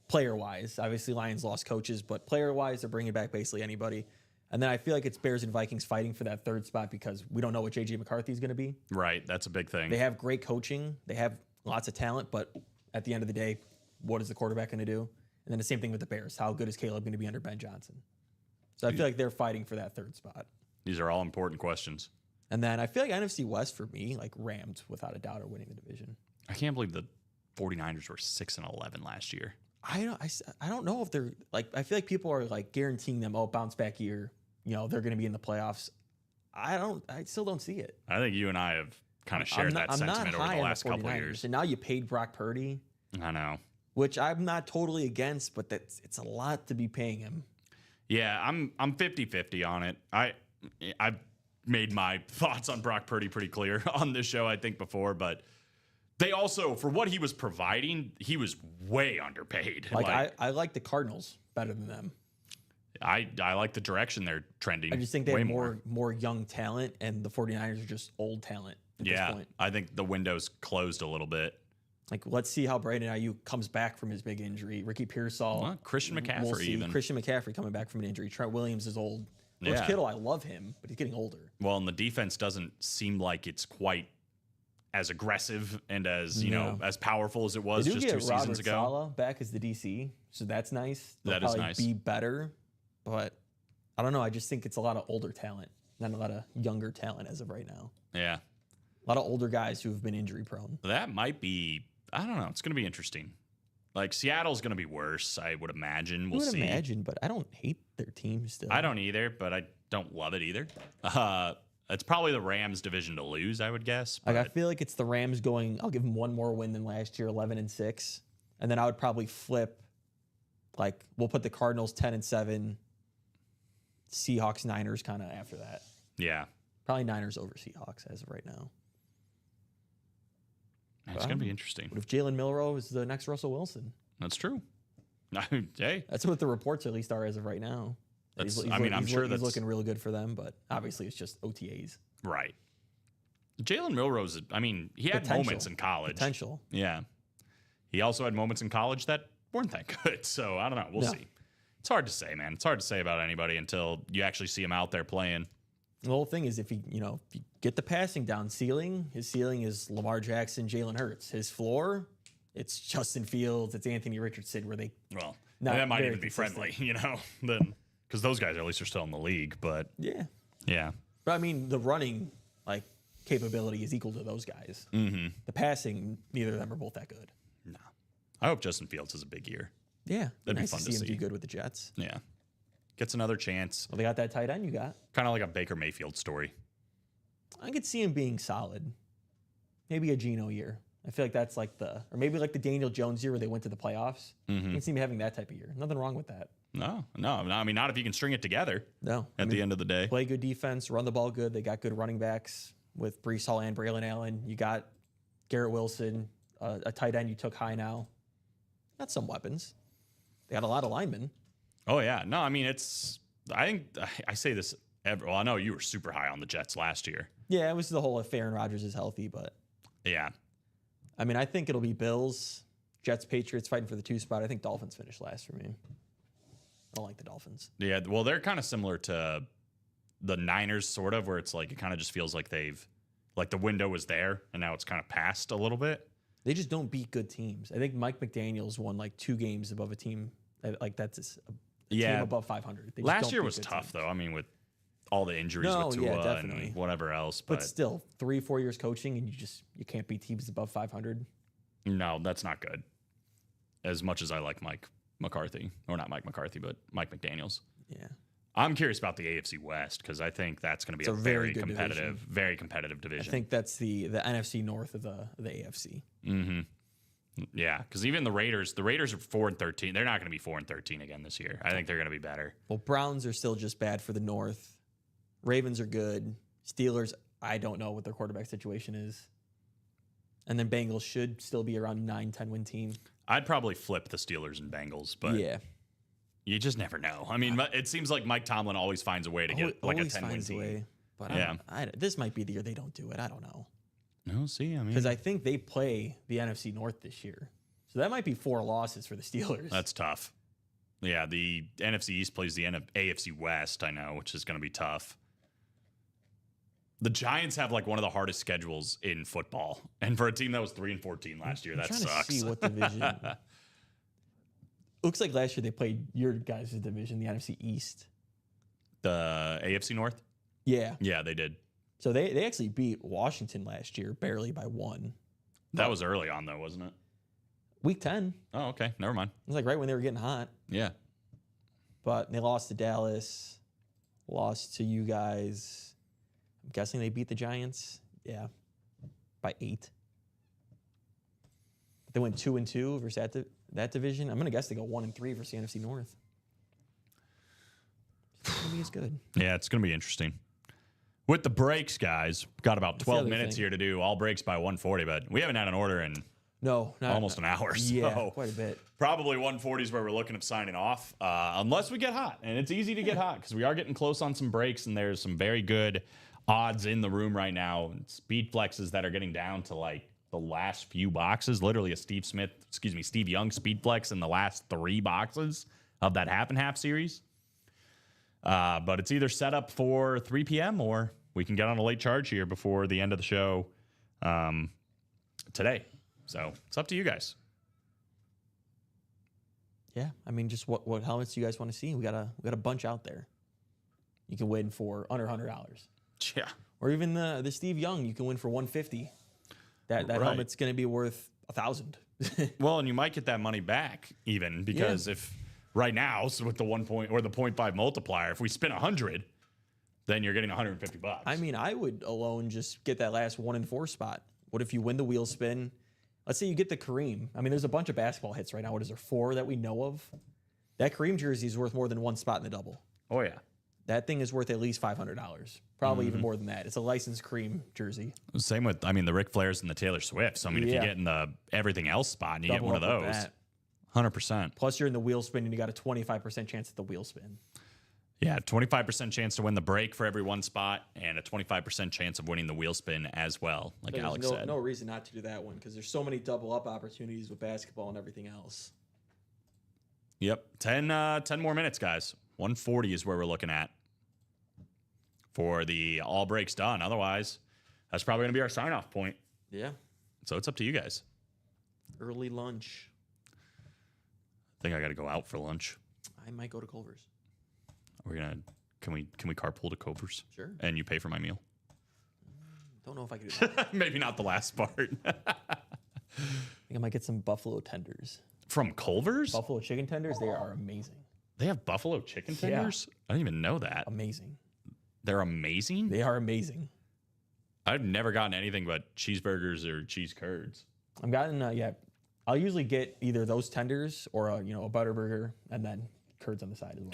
player-wise. Obviously, Lions lost coaches, but player-wise, they're bringing back basically anybody. And then I feel like it's Bears and Vikings fighting for that 3rd spot because we don't know what J.J. McCarthy is going to be. right. That's a big thing. They have great coaching. They have lots of talent, but at the end of the day, what is the quarterback going to do? And then the same thing with the Bears. How good is Caleb going to be under Ben Johnson? So I feel like they're fighting for that 3rd spot. These are all important questions. And then I feel like NFC West for me, Rams without a doubt are winning the division. I can't believe the 49ers were 6-11 last year. I don't know if they're I feel like people are guaranteeing them, bounce back year, they're going to be in the playoffs. I still don't see it. I think you and I have kind of shared that sentiment over the last couple of years. And now you paid Brock Purdy, I know. which I'm not totally against, but it's a lot to be paying him. Yeah, I'm 50-50 on it. I've made my thoughts on Brock Purdy pretty clear on this show, I think, before, but they also, for what he was providing, he was way underpaid. I like the Cardinals better than them. I like the direction they're trending. I just think they way have more young talent, and the 49ers are just old talent at this point. I think the window's closed a little bit. Let's see how Brandon Ayuk comes back from his big injury. Ricky Pearsall. Well, Christian McCaffrey we'll see. even. Christian McCaffrey coming back from an injury. Trent Williams is old. George Yeah. Kittle, I love him, but he's getting older. Well, and the defense doesn't seem like it's quite as aggressive and as, as powerful as it was They do just get 2 seasons Robert ago. Saleh back as the DC, so that's nice. They'll That is probably nice. be better, but I don't know. I just think it's a lot of older talent, not a lot of younger talent as of right now. Yeah. A lot of older guys who have been injury prone. That might be, I don't know. It's going to be interesting. Seattle's going to be worse, I would imagine. We'll I would see. imagine, but I don't hate their team still. I don't either, but I don't love it either. It's probably the Rams division to lose, I would guess. I But feel like it's the Rams going. I'll give them one more win than last year, 11-6, and then I would probably flip. We'll put the Cardinals 10-7, Seahawks, Niners kind of after that. yeah, Probably Niners over Seahawks as of right now. it's going to be interesting. What if Jalen Milroe is the next Russell Wilson? That's true. Hey, That's what the reports at least are as of right now. That's- He's I mean, I'm sure he's that's- looking really good for them, but obviously it's just OTAs. Right. Jalen Milrose, I mean, he had Potential. moments in college. Potential. Yeah. He also had moments in college that weren't that good. So I don't know. We'll No. see. It's hard to say, man. It's hard to say about anybody until you actually see him out there playing. The whole thing is if you get the passing down, his ceiling is Lamar Jackson, Jalen Hurts. His floor, it's Justin Fields, it's Anthony Richardson, where they Well, Not that might very even be consistent. friendly, then because those guys at least are still in the league. But yeah. yeah, But I mean, the running capability is equal to those guys. Mm-hmm. The passing, neither of them are both that good. no. I hope Justin Fields has a big year. Yeah, That'd be nice fun to to see him see. do good with the Jets. Yeah, gets another chance. Well, they got that tight end you got. Kind of like a Baker Mayfield story. I could see him being solid. Maybe a Geno year. I feel like that's or maybe like the Daniel Jones year where they went to the playoffs. I can see him having that type of year. Nothing wrong with that. No. I mean, not if you can string it together No. at the end of the day. Play good defense, run the ball good. They got good running backs with Brees Hall and Braylon Allen. You got Garrett Wilson, a tight end you took high now. Got some weapons. They got a lot of linemen. Oh, yeah. No, I mean, I think I say this. Well, I know you were super high on the Jets last year. Yeah, it was the whole if Aaron Rodgers is healthy, but Yeah. I mean, I think it'll be Bills, Jets, Patriots fighting for the 2 spot. I think Dolphins finish last for me. I don't like the Dolphins. Yeah. Well, they're kind of similar to the Niners, sort of, where it's like it kind of just feels like the window was there and now it's kind of passed a little bit. They just don't beat good teams. I think Mike McDaniels won 2 games above a team. That's a team above 500. They just Last don't year beat was good tough, teams. though. I mean, with all the injuries No, with yeah, Tua definitely. and whatever else. But still, 3-4 years coaching and you can't beat teams above 500. No, that's not good. As much as I like Mike McCarthy, or not Mike McCarthy, but Mike McDaniels. Yeah. I'm curious about the AFC West because I think that's going to be It's a a very very good competitive, very competitive I division. think that's the NFC North of the AFC. Yeah, because even the Raiders are 4-13. They're not going to be 4-13 again this year. I think they're going to be better. Well, Browns are still just bad for the North. Ravens are good. Steelers, I don't know what their quarterback situation is. And then Bengals should still be around 9-10 win team. I'd probably flip the Steelers and Bengals, but yeah. you just never know. I mean, it seems like Mike Tomlin always finds a way to get like a Always 10-win finds a team. way. But Yeah. this might be the year they don't do it. I don't know. No, see, I mean, Because I think they play the NFC North this year. So that might be 4 losses for the Steelers. that's tough. Yeah, the NFC East plays the AFC West, I know, which is going to be tough. The Giants have like one of the hardest schedules in football. And for a team that was 3-14 last year, I'm that trying sucks. to see what division. Looks like last year they played your guys' division, the NFC East. The AFC North? Yeah. Yeah, they did. So they actually beat Washington last year, barely by 1. That was early on, though, wasn't it? Week 10. Oh, okay. Never mind. It was like right when they were getting hot. Yeah. But they lost to Dallas, lost to you guys. I'm guessing they beat the Giants. Yeah. By 8. They went 2-2 versus that division. I'm going to guess they go 1-3 versus the NFC North. It's going to be as good. Yeah, it's going to be interesting. With the breaks, guys, got about the 12 other minutes thing. here to do all breaks by 140, but we haven't had an order in No, not almost an hour. Yeah, So quite a bit. probably 140 is where we're looking at signing off, unless we get hot. And it's easy to get hot because we are getting close on some breaks, and there's some very good odds in the room right now. Speed flexes that are getting down to like the last few boxes. Literally a Steve Young speed flex in the last 3 boxes of that half and half series. But it's either set up for 3 p.m. or we can get on a late charge here before the end of the show today. So it's up to you guys. Yeah, I mean, just what helmets do you guys want to see? We got a bunch out there. You can win for under $100, Yeah. or even the Steve Young. You can win for $150. That Right. helmet's going to be worth $1,000. Well, and you might get that money back even because if right now, so with the 1 point or the 0.5 multiplier, if we spin 100, then you're getting $150. I mean, I would alone just get that last 1 in 4 spot. What if you win the wheel spin? Let's say you get the Kareem. I mean, there's a bunch of basketball hits right now. What is there, 4 that we know of? That Kareem jersey is worth more than 1 spot in the double. Oh yeah. That thing is worth at least $500. Probably even more than that. It's a licensed Kareem jersey. Same with the Ric Flairs and the Taylor Swifts. I mean, if you Yeah. get in the everything else spot and you Double get one of up with those, that. 100%. Plus, you're in the wheel spin and you got a 25% chance at the wheel spin. Yeah, 25% chance to win the break for every one spot, and a 25% chance of winning the wheel spin as well, like There's Alex said. no reason not to do that one because there's so many double up opportunities with basketball and everything else. Yep. 10 more minutes, guys. 140 is where we're looking at for the all breaks done. Otherwise, that's probably going to be our sign-off point. Yeah. So it's up to you guys. Early lunch. I think I got to go out for lunch. I might go to Culver's. Can we carpool to Culver's? Sure. And you pay for my meal? Don't know if I can do that. Maybe not the last part. I think I might get some buffalo tenders. From Culver's? Buffalo chicken tenders, they are amazing. They have buffalo chicken tenders? I didn't even know that. Amazing. They're amazing? They are amazing. I've never gotten anything but cheeseburgers or cheese curds. I've gotten, I'll usually get either those tenders or, a butter burger and then curds on the side as well.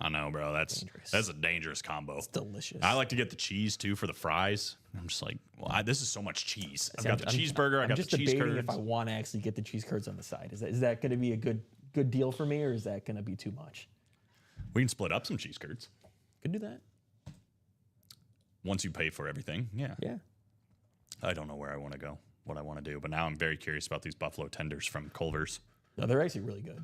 I know, bro. That's a dangerous combo. It's delicious. I like to get the cheese too for the fries. I'm just like, well, this is so much cheese. I've got the cheeseburger. I got the cheese curds. If I want to actually get the cheese curds on the side, is that going to be a good deal for me, or is that going to be too much? We can split up some cheese curds. Could do that. Once you pay for everything, yeah. Yeah. I don't know where I want to go, what I want to do, but now I'm very curious about these buffalo tenders from Culver's. No, they're actually really good.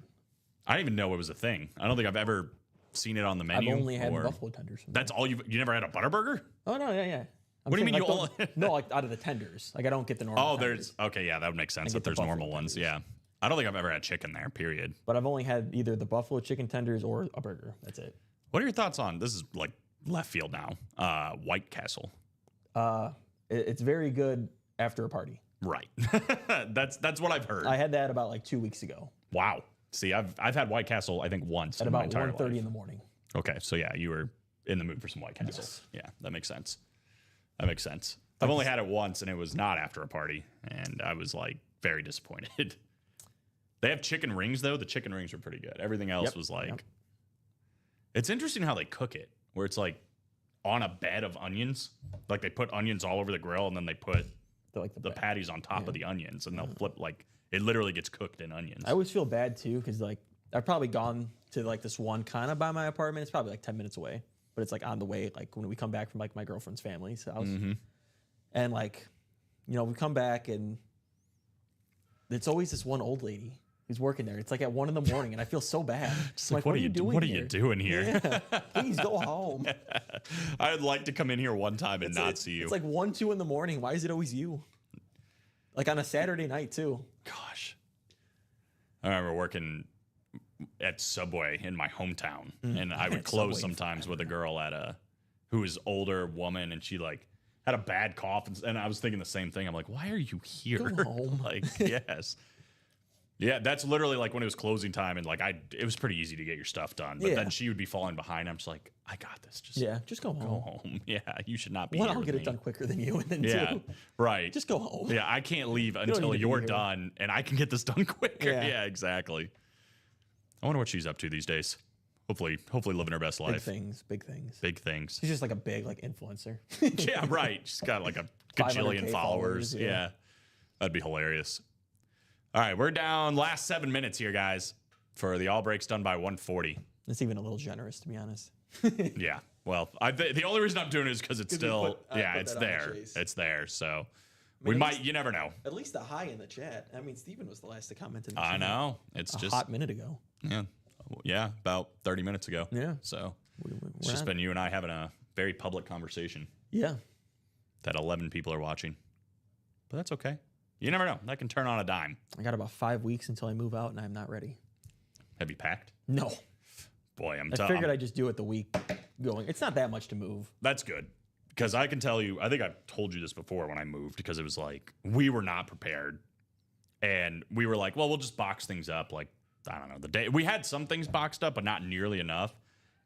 I didn't even know it was a thing. I don't think I've ever seen it on the menu. I've only had buffalo tenders. That's all you never had a butter burger? Oh no, yeah. What do you mean you only? No, like out of the tenders. Like I don't get the normal. Oh, tenders, there's okay, yeah, that would make sense. That get the there's normal ones, tenders. yeah. I don't think I've ever had chicken there. Period. but I've only had either the buffalo chicken tenders or a burger. That's it. What are your thoughts on this? Is like left field now. White Castle. It's very good after a party. Right. that's what I've heard. I had that about like 2 weeks ago Wow. See, I've had White Castle I think once at in my about entire 1:30 life. in the morning. Okay, so yeah, you were in the mood for some White Castle. Yes. Yeah, that makes sense. That makes sense. I've only had it once, and it was not after a party, and I was like very disappointed. They have chicken rings though. The chicken rings were pretty good. Everything else was like. It's interesting how they cook it, where it's like on a bed of onions. Like they put onions all over the grill, and then they put They're like the patties on top of the onions, and they'll flip like it literally gets cooked in onions. I always feel bad too because like I've probably gone to like this one kind of by my apartment. It's probably like 10 minutes away, but it's like on the way. Like when we come back from like my girlfriend's family's house, and like we come back and it's always this one old lady who's working there. It's like at 1 a.m, and I feel so bad. It's like, what are you doing? What are you doing here? Yeah, please go home. I'd like to come in here one time and not see you. It's like 1, 2 in the morning. Why is it always you? Like on a Saturday night too. Gosh. I remember working at Subway in my hometown, and I would close Subway sometimes with a girl who was older woman, and she like had a bad cough, and I was thinking the same thing. I'm like, why are you here? Go home. Like, yes. Yeah, that's literally like when it was closing time, and like it was pretty easy to get your stuff done. But then she would be falling behind. I'm just like, I got this. Just go go home. home. Yeah, you should not be One, here I'll with get me. it done quicker than you, and then Yeah, two, right. just go home. Yeah, I can't leave don't until need to be you're here. done, and I can get this done quicker. Yeah. Yeah, exactly. I wonder what she's up to these days. Hopefully living her best Big life. things, big things. Big things. She's just like a big like influencer. Yeah, right. She's got like a 500K gajillion followers. followers, Yeah. yeah. That'd be hilarious. All right, we're down last 7 minutes here, guys, for the all breaks done by 140. It's even a little generous, to be honest. Yeah. Well, the only reason I'm doing it is because it's 'Cause you still, put it's that on the there. chase. It's there. So mean, we at might, least- you never know. At least the high in the chat. I mean, Steven was the last to comment in the I chat. know. It's A just, hot minute ago. yeah, about 30 minutes ago. Yeah. So We're it's just on- been you and I having a very public conversation Yeah. that 11 people are watching. But that's okay. You never know. That can turn on a dime. I got about 5 weeks until I move out, and I'm not ready. Have you packed? No. Boy, I'm I telling figured I'd just do it the week going. It's not that much to move. That's good. Because I can tell you, I think I've told you this before when I moved, because it was like, we were not prepared. And we were like, well, we'll just box things up. Like, I don't know, the day. We had some things boxed up, but not nearly enough.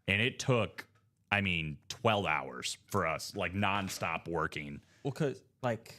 And it took, 12 hours for us, like nonstop working. Well, because, like,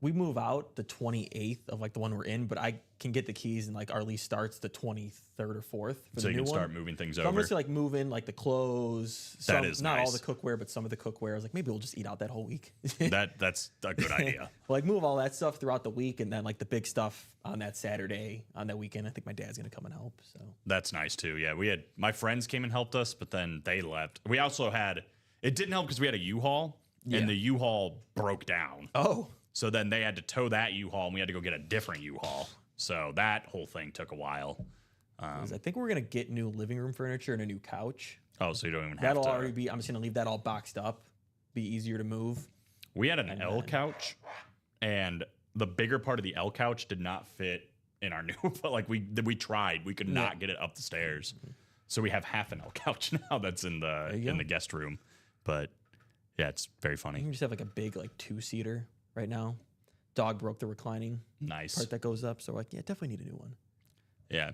we move out the 28th of like the one we're in, but I can get the keys and like our lease starts the 23rd or 4th for So the you new can start one. moving things So I'm over. just like moving like the clothes. That Some, is not nice. all the cookware, but some of the cookware. I was like, maybe we'll just eat out that whole week. That's a good idea. Like move all that stuff throughout the week, and then like the big stuff on that Saturday on that weekend. I think my dad's gonna come and help. So That's nice too. Yeah, we had my friends came and helped us, but then they left. We also had it didn't help because we had a U-Haul and the U-Haul broke down. oh, So then they had to tow that U-Haul and we had to go get a different U-Haul. So that whole thing took a while. 'cause I think we're gonna get new living room furniture and a new couch. Oh, so you don't even have That'll to. already be. I'm just gonna leave that all boxed up. Be easier to move. We had an L couch, and the bigger part of the L couch did not fit in our new. But like we tried, we could not get it up the stairs. So we have half an L couch now that's in the you go. guest room. But yeah, it's very You funny. can just have like a big like 2-seater right now. Dog broke the reclining Nice. part that goes up, so like yeah, definitely need a new one. Yeah.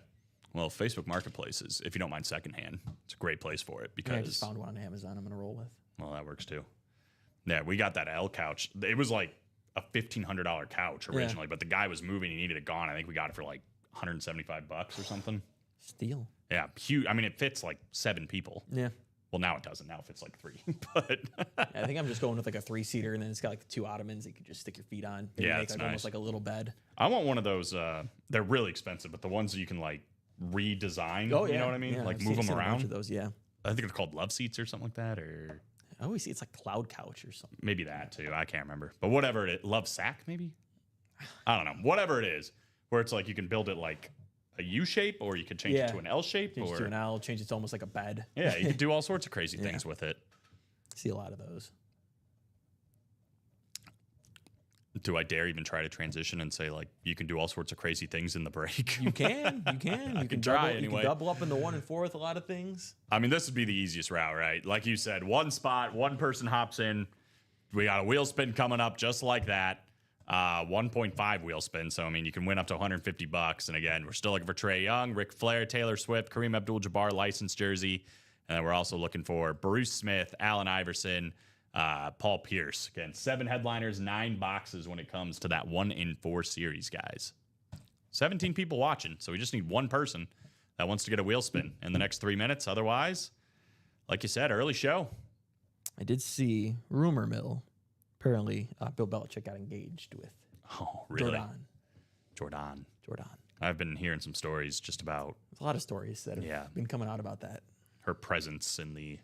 Well, Facebook Marketplaces, if you don't mind secondhand, it's a great place for it Yeah, I because just found one on Amazon. I'm gonna roll with. well, that works too. Yeah, we got that L couch. It was like a $1,500 couch originally, but the guy was moving. He needed it gone. I think we got it for like $175 or something. Steal. Yeah, huge. I mean, it fits like 7 people. Yeah. Well, now it doesn't. Now it fits like 3. But I think I'm just going with like a 3-seater, and then it's got like 2 ottomans you could just stick your feet on. Maybe Yeah, make it's like nice. almost like a little bed. I want one of those. They're really expensive, but the ones that you can like redesign. Oh yeah, You know what I mean? Yeah, Like I've move them seen a bunch around. of those, yeah. I think they're called love seats or something like that, or I always see it's like cloud couch or something. maybe that too. I can't remember. But whatever it is, love sack maybe. I don't know. Whatever it is, where it's like you can build it like a U shape, or you could change it Yeah. to an L shape, Change it or to an L, change it to almost like a bed. yeah, you could do all sorts of crazy things with it. See a lot of those. Do I dare even try to transition and say like you can do all sorts of crazy things in the break? You can. You can try double, anyway. You can double up in the 1 and 4 with a lot of things. I mean, this would be the easiest route, right? Like you said, one spot, one person hops in. We got a wheel spin coming up just like that. 1.5 wheel spin. So, I mean, you can win up to $150. And again, we're still looking for Trae Young, Ric Flair, Taylor Swift, Kareem Abdul-Jabbar licensed jersey. And then we're also looking for Bruce Smith, Allen Iverson, Paul Pierce. Again, 7 headliners, 9 boxes when it comes to that 1 in 4 series, guys. 17 people watching. So we just need one person that wants to get a wheel spin in the next 3 minutes. Otherwise, like you said, early show. I did see rumor mill. Apparently, Bill Belichick got engaged with Oh, really? Jordan. Jordan. I've been hearing some stories just about There's a lot of stories that have been coming out about that. her presence in the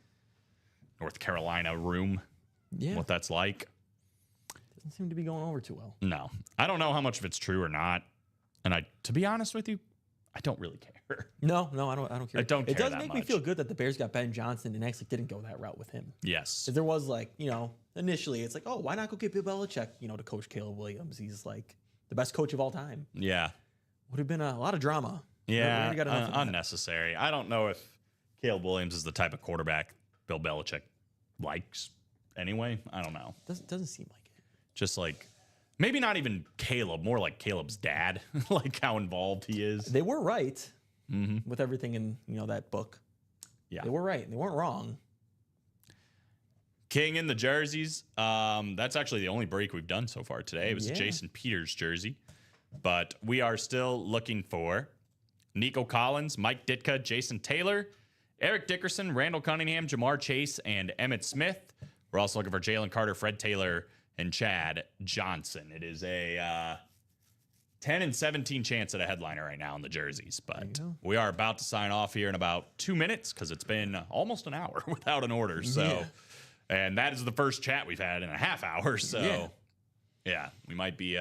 North Carolina room, Yeah, what that's like. doesn't seem to be going over too well. No, I don't know how much of it's true or not. And to be honest with you, I don't really care. No, I don't care. I don't It care does that make me much. feel good that the Bears got Ben Johnson and actually didn't go that route with him. Yes. 'Cause there was like, initially it's like, oh, why not go get Bill Belichick, to coach Caleb Williams? He's like the best coach of all time. Yeah. Would have been a lot of drama. We Yeah. already got enough of that. Unnecessary. I don't know if Caleb Williams is the type of quarterback Bill Belichick likes anyway. I don't know. Doesn't seem like it. Just like maybe not even Caleb, more like Caleb's dad, like how involved he is. They were right with everything in that book. Yeah. They were right. They weren't wrong. King in the jerseys. That's actually the only break we've done so far today. It was a Yeah. Jason Peters jersey. But we are still looking for Nico Collins, Mike Ditka, Jason Taylor, Eric Dickerson, Randall Cunningham, Jamar Chase, and Emmett Smith. We're also looking for Jalen Carter, Fred Taylor, and Chad Johnson. It is a 10 and 17 chance at a headliner right now in the jerseys. But we are about to sign off here in about 2 minutes because it's been almost an hour without an order. So, and that is the first chat we've had in a half hour. So, yeah, we might be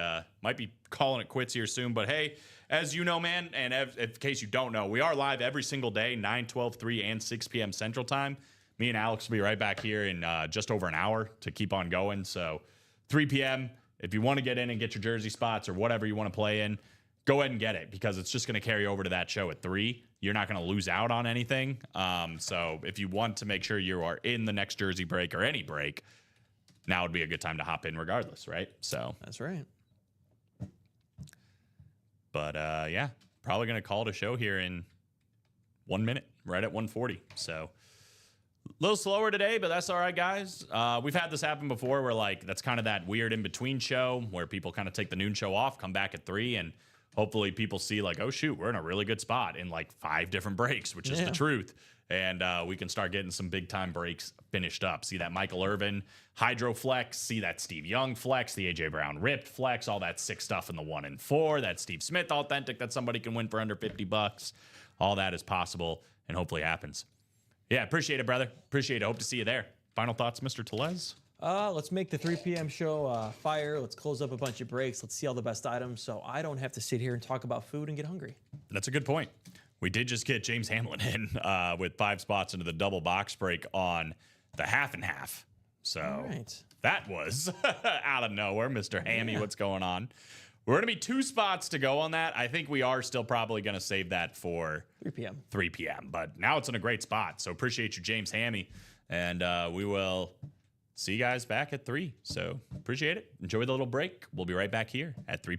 calling it quits here soon. But hey, as you know, man, and in case you don't know, we are live every single day, 9, 12, 3, and 6 p.m. Central Time. Me and Alex will be right back here in just over an hour to keep on going. So 3 p.m., if you want to get in and get your jersey spots or whatever you want to play in, go ahead and get it because it's just going to carry over to that show at 3. You're not going to lose out on anything. So if you want to make sure you are in the next jersey break or any break, now would be a good time to hop in regardless, right? So That's right. But yeah, probably going to call it a show here in 1 minute, right at 1:40. So little slower today, but that's all right, guys. We've had this happen before where, like, that's kind of that weird in-between show where people kind of take the noon show off, come back at 3, and hopefully people see, like, oh, shoot, we're in a really good spot in, like, 5 different breaks, which is the truth. And we can start getting some big-time breaks finished up. See that Michael Irvin Hydro Flex, see that Steve Young Flex, the A.J. Brown Ripped Flex, all that sick stuff in the 1 and 4, that Steve Smith Authentic that somebody can win for under $50. All that is possible and hopefully happens. Yeah, appreciate it, brother. Appreciate it. Hope to see you there. Final thoughts, Mr. Telez? Let's make the 3 p.m. show fire. Let's close up a bunch of breaks. Let's see all the best items so I don't have to sit here and talk about food and get hungry. That's a good point. We did just get James Hamlin in with 5 spots into the double box break on the half and half. So that was out of nowhere, Mr. Hammy. What's going on? We're going to be 2 spots to go on that. I think we are still probably going to save that for 3 p.m. 3 p.m. But now it's in a great spot. So appreciate you, James Hammy. And we will see you guys back at 3. So appreciate it. Enjoy the little break. We'll be right back here at 3